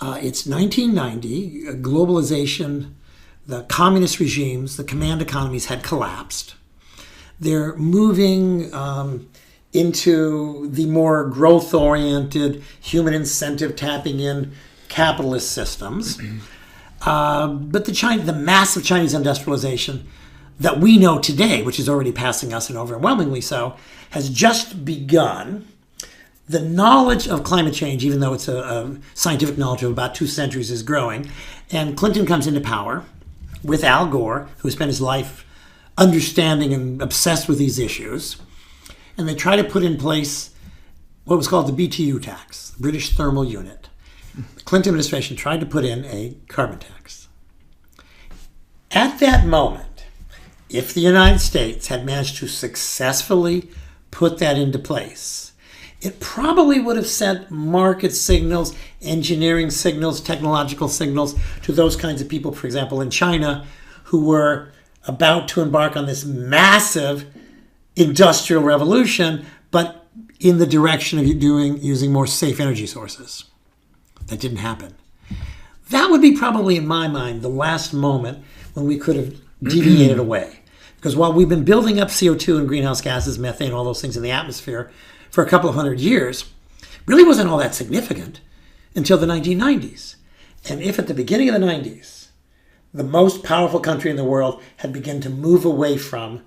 it's 1990, globalization, the communist regimes, the command economies had collapsed. They're moving into the more growth-oriented, human incentive tapping in capitalist systems. But the massive Chinese industrialization that we know today, which is already passing us and overwhelmingly so, has just begun. The knowledge of climate change, even though it's a scientific knowledge of about 2 centuries, is growing. And Clinton comes into power with Al Gore, who spent his life understanding and obsessed with these issues. And they try to put in place what was called the BTU tax, the British Thermal Unit. The Clinton administration tried to put in a carbon tax. At that moment, if the United States had managed to successfully put that into place, it probably would have sent market signals, engineering signals, technological signals to those kinds of people, for example, in China, who were about to embark on this massive industrial revolution, but in the direction of using more safe energy sources. That didn't happen. That would be probably, in my mind, the last moment when we could have deviated away. Because while we've been building up CO2 and greenhouse gases, methane, all those things in the atmosphere for a couple of hundred years, really wasn't all that significant until the 1990s. And if at the beginning of the 90s, the most powerful country in the world had begun to move away from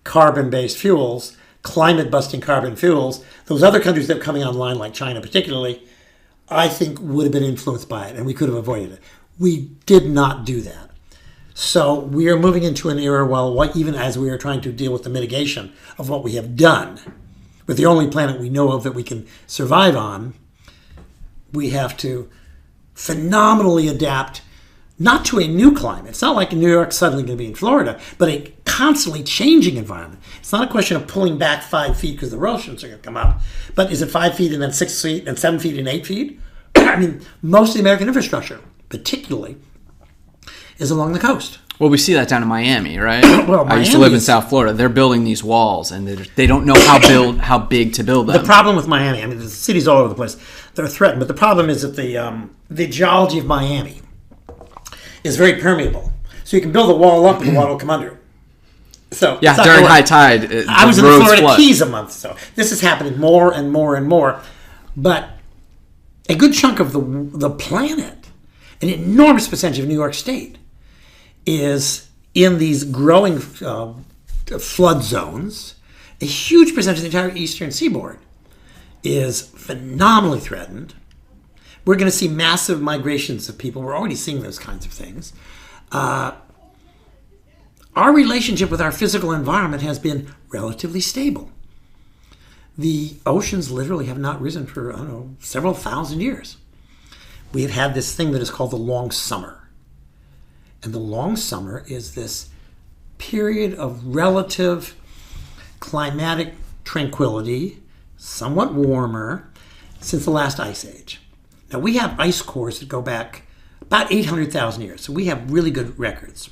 carbon-based fuels, climate-busting carbon fuels, those other countries that were coming online, like China particularly, I think would have been influenced by it, and we could have avoided it. We did not do that. So we are moving into an era even as we are trying to deal with the mitigation of what we have done, with the only planet we know of that we can survive on, we have to phenomenally adapt, not to a new climate. It's not like New York's suddenly going to be in Florida, but a constantly changing environment. It's not a question of pulling back 5 feet because the oceans are going to come up, but is it 5 feet and then 6 feet and 7 feet and 8 feet? I mean, most of the American infrastructure, particularly, is along the coast. Well, we see that down in Miami, right? Well, I used to live in South Florida. They're building these walls, and they don't know how big to build them. The problem with Miami, I mean, the cities all over the place, they're threatened. But the problem is that the geology of Miami is very permeable. So you can build a wall up, and the water will come under. So yeah, during high tide, I was in the Florida Keys a month, so this is happening more and more and more. But a good chunk of the planet, an enormous percentage of New York State, is in these growing flood zones. A huge percentage of the entire eastern seaboard is phenomenally threatened. We're going to see massive migrations of people. We're already seeing those kinds of things. Our relationship with our physical environment has been relatively stable. The oceans literally have not risen for, several thousand years. We have had this thing that is called the long summer. And the long summer is this period of relative climatic tranquility, somewhat warmer, since the last ice age. Now, we have ice cores that go back about 800,000 years, so we have really good records.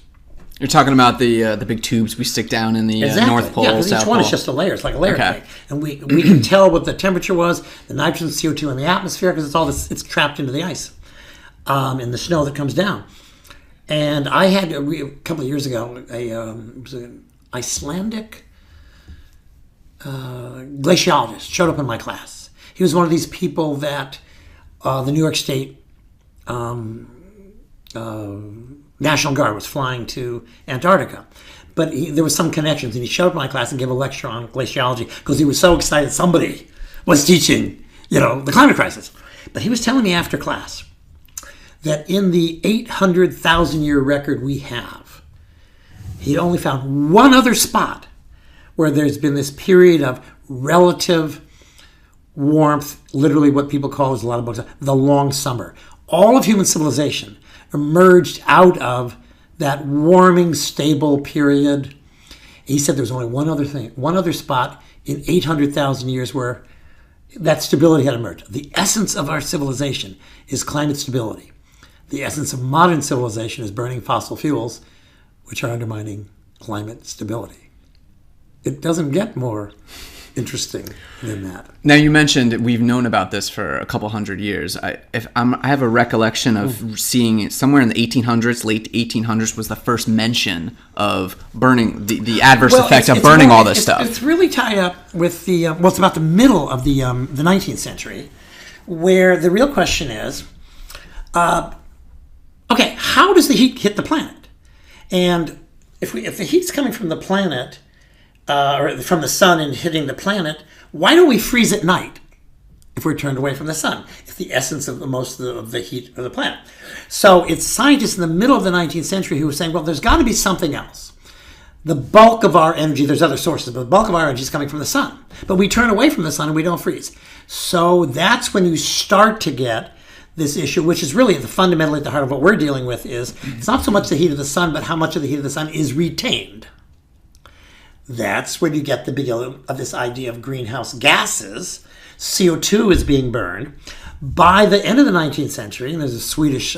You're talking about the big tubes we stick down in the North Pole, because South each one Pole. is just a layer. It's like a layer cake. And we can tell what the temperature was, the nitrogen, CO2 in the atmosphere, because it's trapped into the ice and the snow that comes down. And I had, a couple of years ago, it was an Icelandic glaciologist showed up in my class. He was one of these people that the New York State National Guard was flying to Antarctica. But there was some connections, and he showed up in my class and gave a lecture on glaciology because he was so excited somebody was teaching, the climate crisis. But he was telling me after class that in the 800,000-year record we have, he only found one other spot where there's been this period of relative warmth, literally what people call, as a lot of books, the long summer. All of human civilization emerged out of that warming, stable period. He said there was only one other spot in 800,000 years where that stability had emerged. The essence of our civilization is climate stability. The essence of modern civilization is burning fossil fuels, which are undermining climate stability. It doesn't get more interesting than that. Now, you mentioned we've known about this for a couple hundred years. I have a recollection of seeing it somewhere in the 1800s, late 1800s, was the first mention of burning, the adverse effect of burning all this stuff. It's really tied up with the, it's about the middle of the 19th century, where the real question is, okay, how does the heat hit the planet? And if the heat's coming from the planet, or from the sun and hitting the planet, why don't we freeze at night if we're turned away from the sun? It's the essence of most of the heat of the planet. So it's scientists in the middle of the 19th century who were saying, well, there's got to be something else. The bulk of our energy, there's other sources, but the bulk of our energy is coming from the sun. But we turn away from the sun and we don't freeze. So that's when you start to get this issue, which is really fundamentally at the heart of what we're dealing with, is it's not so much the heat of the sun, but how much of the heat of the sun is retained. That's when you get the beginning of this idea of greenhouse gases. CO2 is being burned. By the end of the 19th century, and there's a Swedish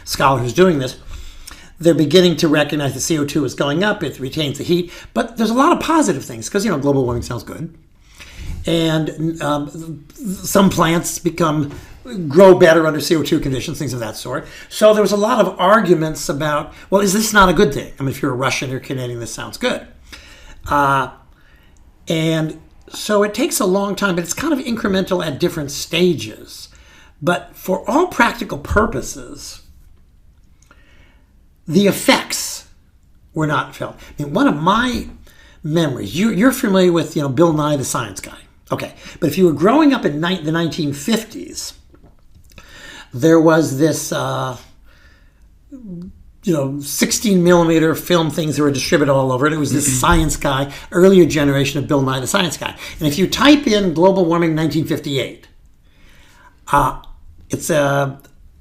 scholar who's doing this, they're beginning to recognize that CO2 is going up, it retains the heat, but there's a lot of positive things, because, global warming sounds good. And some plants grow better under CO2 conditions, things of that sort. So there was a lot of arguments about, well, is this not a good thing? I mean, if you're a Russian or Canadian, this sounds good. And so it takes a long time, but it's kind of incremental at different stages. But for all practical purposes, the effects were not felt. I mean, one of my memories, you're familiar with, Bill Nye the Science Guy. Okay, but if you were growing up in the 1950s, there was this 16 millimeter film things that were distributed all over it. It was this Science Guy, earlier generation of Bill Nye the Science Guy. And if you type in global warming 1958, it's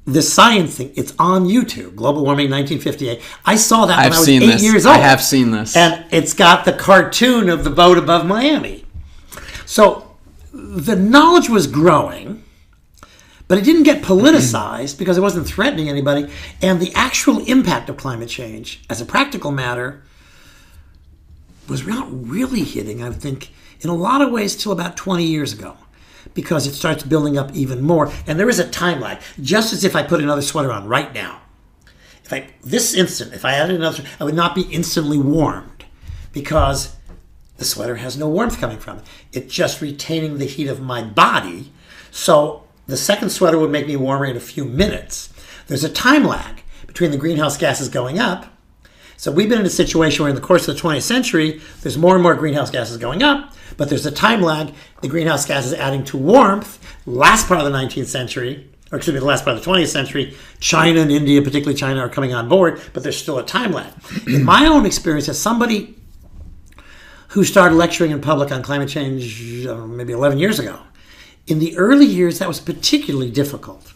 this science thing. It's on YouTube, global warming 1958. I saw that when I was 8 years old. I have seen this. And it's got the cartoon of the boat above Miami. So the knowledge was growing, but it didn't get politicized because it wasn't threatening anybody. And the actual impact of climate change, as a practical matter, was not really hitting, I think, in a lot of ways till about 20 years ago, because it starts building up even more. And there is a time lag, just as if I put another sweater on right now. If I added another, I would not be instantly warmed, because the sweater has no warmth coming from it. It's just retaining the heat of my body. So the second sweater would make me warmer in a few minutes. There's a time lag between the greenhouse gases going up. So we've been in a situation where in the course of the 20th century, there's more and more greenhouse gases going up, but there's a time lag. The greenhouse gases adding to warmth. Last part of the 19th century, or excuse me, the last part of the 20th century, China and India, particularly China, are coming on board, but there's still a time lag. In my own experience, as somebody who started lecturing in public on climate change maybe 11 years ago, in the early years, that was particularly difficult,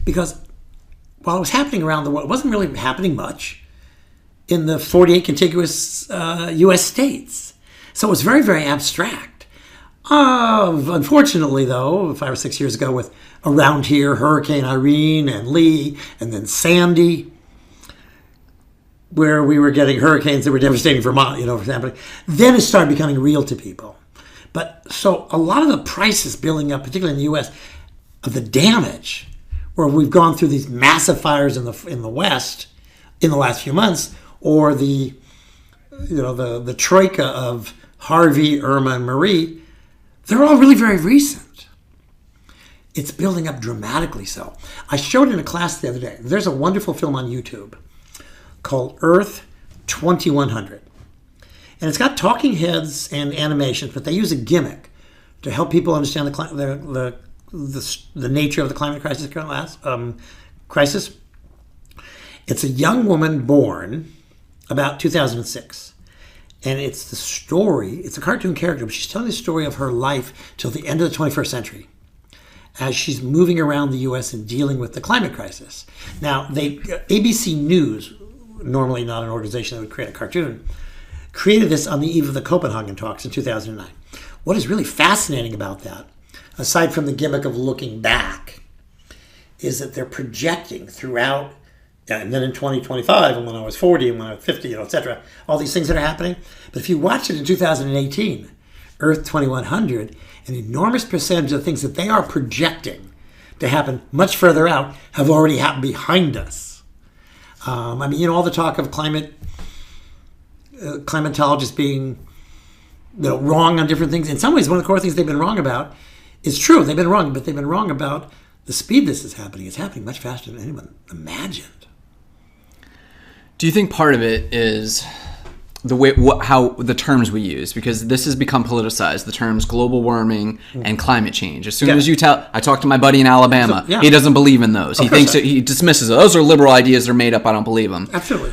because while it was happening around the world, it wasn't really happening much in the 48 contiguous U.S. states. So it was very, very abstract. Unfortunately, though, 5 or 6 years ago, with around here, Hurricane Irene and Lee, and then Sandy, where we were getting hurricanes that were devastating Vermont, for example, then it started becoming real to people. But so a lot of the prices building up, particularly in the U.S., of the damage, where we've gone through these massive fires in the West in the last few months, or the troika of Harvey, Irma, and Marie, they're all really very recent. It's building up dramatically so. I showed in a class the other day. There's a wonderful film on YouTube called Earth 2100. And it's got talking heads and animations, but they use a gimmick to help people understand the nature of the climate crisis. It's a young woman born about 2006. And it's a cartoon character, but she's telling the story of her life till the end of the 21st century, as she's moving around the U.S. and dealing with the climate crisis. Now, ABC News, normally not an organization that would create a cartoon, created this on the eve of the Copenhagen talks in 2009. What is really fascinating about that, aside from the gimmick of looking back, is that they're projecting throughout And then in 2025, and when I was 40, and when I was 50, et cetera, all these things that are happening. But if you watch it in 2018, Earth 2100, an enormous percentage of the things that they are projecting to happen much further out have already happened behind us. All the talk of climatologists being wrong on different things. In some ways, one of the core things they've been wrong about is true. They've been wrong, but they've been wrong about the speed this is happening. It's happening much faster than anyone imagined. Do you think part of it is the way how the terms we use? Because this has become politicized. The terms global warming and climate change. As soon as you I talked to my buddy in Alabama. He doesn't believe in those. He thinks he dismisses it. Those are liberal ideas. They're made up. I don't believe them. Absolutely.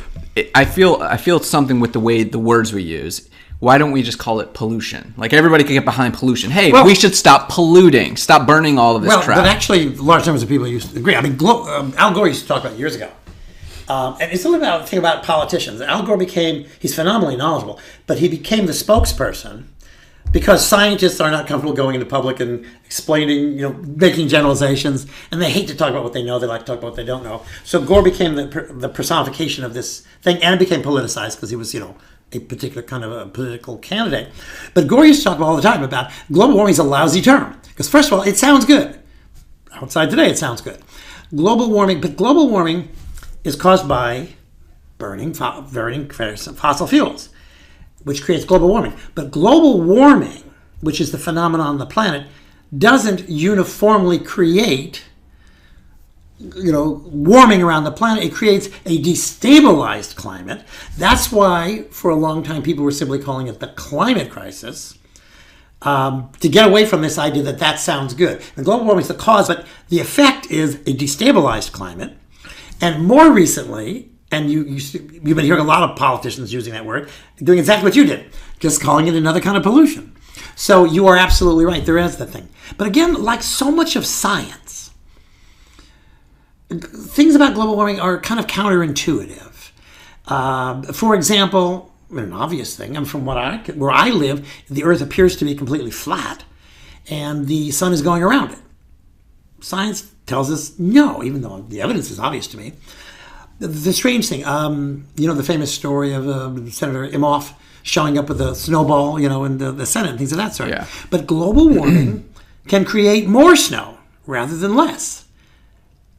I feel it's something with the way the words we use. Why don't we just call it pollution? Like, everybody can get behind pollution. Hey, we should stop polluting. Stop burning all of this crap. But actually, large numbers of people used to agree. Al Gore used to talk about it years ago. And it's a little thing about politicians. Al Gore he's phenomenally knowledgeable, but he became the spokesperson because scientists are not comfortable going into public and explaining, making generalizations, and they hate to talk about what they know. They like to talk about what they don't know. So Gore became the personification of this thing, and it became politicized because he was, a particular kind of a political candidate. But Gore used to talk all the time about global warming is a lousy term because, first of all, it sounds good. Outside today, it sounds good. Global warming is caused by burning fossil fuels, which creates global warming. But global warming, which is the phenomenon on the planet, doesn't uniformly create warming around the planet. It creates a destabilized climate. That's why, for a long time, people were simply calling it the climate crisis, to get away from this idea that sounds good. And global warming is the cause, but the effect is a destabilized climate. And more recently, and you've been hearing a lot of politicians using that word, doing exactly what you did, just calling it another kind of pollution. So you are absolutely right. There is that thing. But again, like so much of science, things about global warming are kind of counterintuitive. For example, an obvious thing, from where I live, the Earth appears to be completely flat, and the sun is going around it. Science tells us no, even though the evidence is obvious to me. The strange thing, the famous story of Senator Imhoff showing up with a snowball, in the Senate and things of that sort. Yeah. But global warming can create more snow rather than less.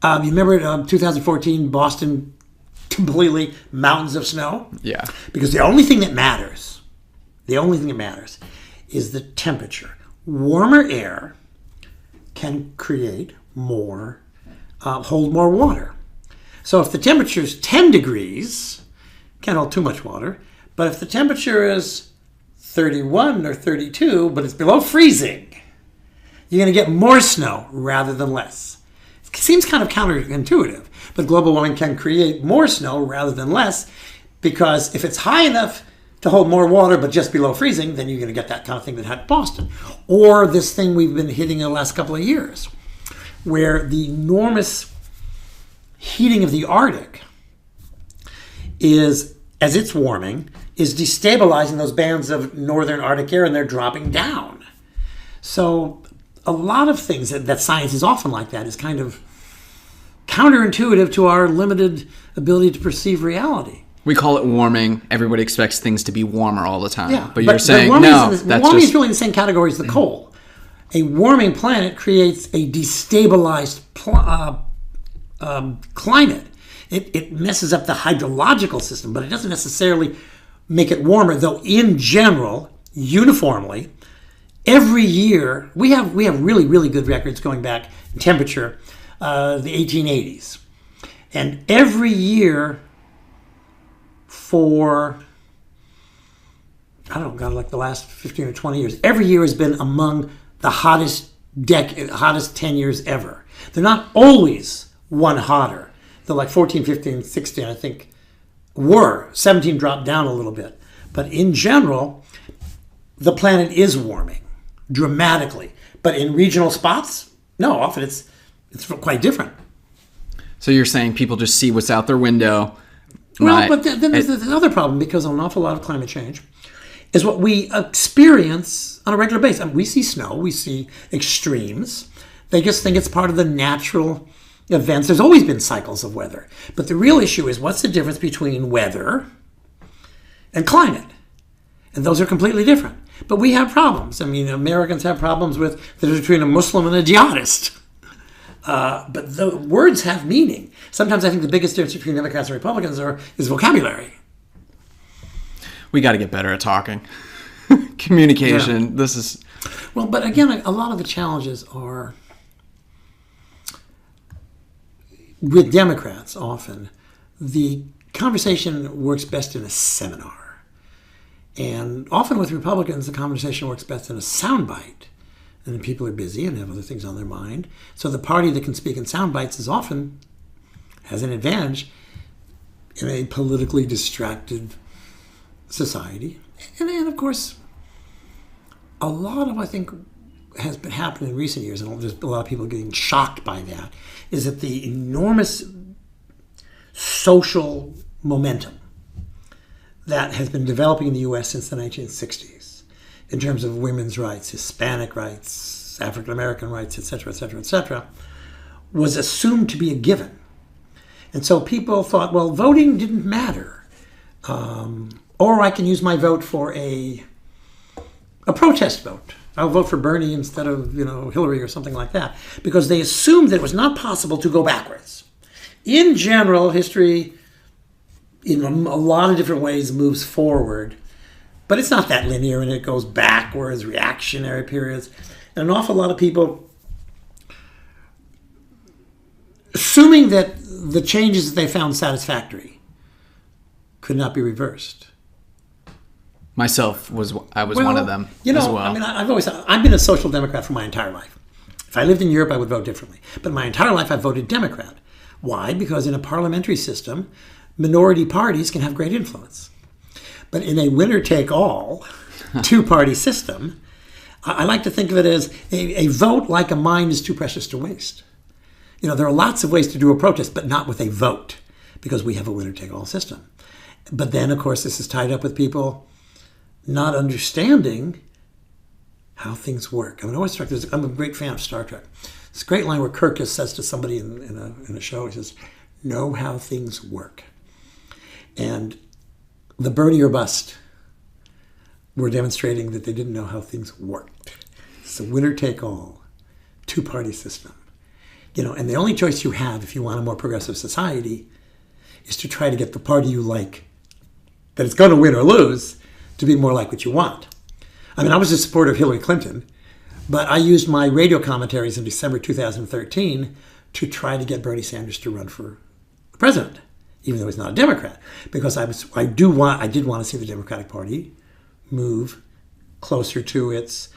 You remember 2014, Boston, completely mountains of snow? Yeah. Because the only thing that matters is the temperature. Warmer air can create more, hold more water. So if the temperature is 10 degrees, can't hold too much water. But if the temperature is 31 or 32, but it's below freezing, you're going to get more snow rather than less. It seems kind of counterintuitive, but global warming can create more snow rather than less, because if it's high enough to hold more water but just below freezing, then you're going to get that kind of thing that happened in Boston. Or this thing we've been hitting in the last couple of years, where the enormous heating of the Arctic is, as it's warming, is destabilizing those bands of northern Arctic air, and they're dropping down. So a lot of things that science is often like that is kind of counterintuitive to our limited ability to perceive reality. We call it warming. Everybody expects things to be warmer all the time. Yeah, but you're saying, warming is really in the same category as the cold. A warming planet creates a destabilized climate. It messes up the hydrological system, but it doesn't necessarily make it warmer, though in general, uniformly, every year, we have really, really good records going back in temperature, the 1880s. And every year for, like the last 15 or 20 years, every year has been among the hottest 10 years ever. They're not always one hotter. They're like 14, 15, 16, I think, were. 17 dropped down a little bit. But in general, the planet is warming dramatically. But in regional spots, no, often it's quite different. So you're saying people just see what's out their window. Well, but then there's another problem, because an awful lot of climate change is what we experience on a regular basis. I mean, we see snow, we see extremes. They just think it's part of the natural events. There's always been cycles of weather. But the real issue is, what's the difference between weather and climate? And those are completely different. But we have problems. I mean, Americans have problems with the difference between a Muslim and a jihadist. But the words have meaning. Sometimes I think the biggest difference between Democrats and Republicans is vocabulary. We got to get better at talking. Communication. Yeah. This is... Well, but again, a lot of the challenges are with Democrats often. The conversation works best in a seminar. And often with Republicans, the conversation works best in a soundbite. And people are busy and have other things on their mind. So the party that can speak in sound bites has an advantage in a politically distracted society. And of course, a lot of, I think, has been happening in recent years, and there's a lot of people getting shocked by that, is that the enormous social momentum that has been developing in the U.S. since the 1960s, in terms of women's rights, Hispanic rights, African American rights, etc., was assumed to be a given. And so people thought, well, voting didn't matter. Or I can use my vote for a protest vote. I'll vote for Bernie instead of, Hillary or something like that. Because they assumed that it was not possible to go backwards. In general, history, in a lot of different ways, moves forward. But it's not that linear, and it goes backwards, reactionary periods. And an awful lot of people, assuming that the changes that they found satisfactory could not be reversed. Myself one of them as well. I mean, I've been a social democrat for my entire life. If I lived in Europe, I would vote differently. But my entire life, I voted Democrat. Why? Because in a parliamentary system, minority parties can have great influence. But in a winner-take-all, two-party system, I like to think of it as a vote like a mine is too precious to waste. There are lots of ways to do a protest, but not with a vote, because we have a winner-take-all system. But then, of course, this is tied up with people not understanding how things work. I'm always struck. I'm a great fan of Star Trek. This great line where Kirk says to somebody in a show, he says, "Know how things work." And the Bernie or bust were demonstrating that they didn't know how things worked. It's a winner-take-all, two-party system. And the only choice you have if you want a more progressive society is to try to get the party you like, that it's going to win or lose, to be more like what you want. I mean, I was a supporter of Hillary Clinton, but I used my radio commentaries in December 2013 to try to get Bernie Sanders to run for president, even though he's not a Democrat, because I did want to see the Democratic Party move closer to its,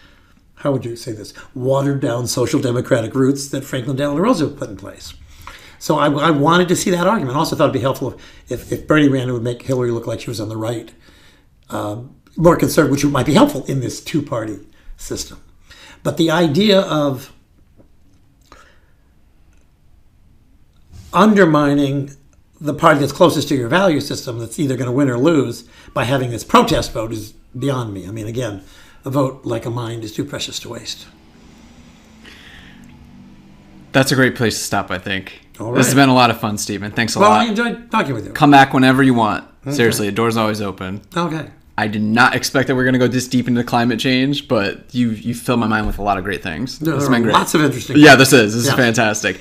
how would you say this, watered down social democratic roots that Franklin Delano Roosevelt put in place. So I wanted to see that argument. I also thought it'd be helpful if Bernie ran, it would make Hillary look like she was on the right, more conservative, which might be helpful in this two-party system. But the idea of undermining the party that's closest to your value system, that's either going to win or lose, by having this protest vote is beyond me. I mean, again, a vote like a mine is too precious to waste. That's a great place to stop, I think. All right. This has been a lot of fun, Stephen. Thanks a lot. Well, I enjoyed talking with you. Come back whenever you want. Okay. Seriously, the door's always open. Okay. I did not expect that we're going to go this deep into climate change, but you filled my mind with a lot of great things. There This has are been great. lots of interesting Yeah, this is fantastic.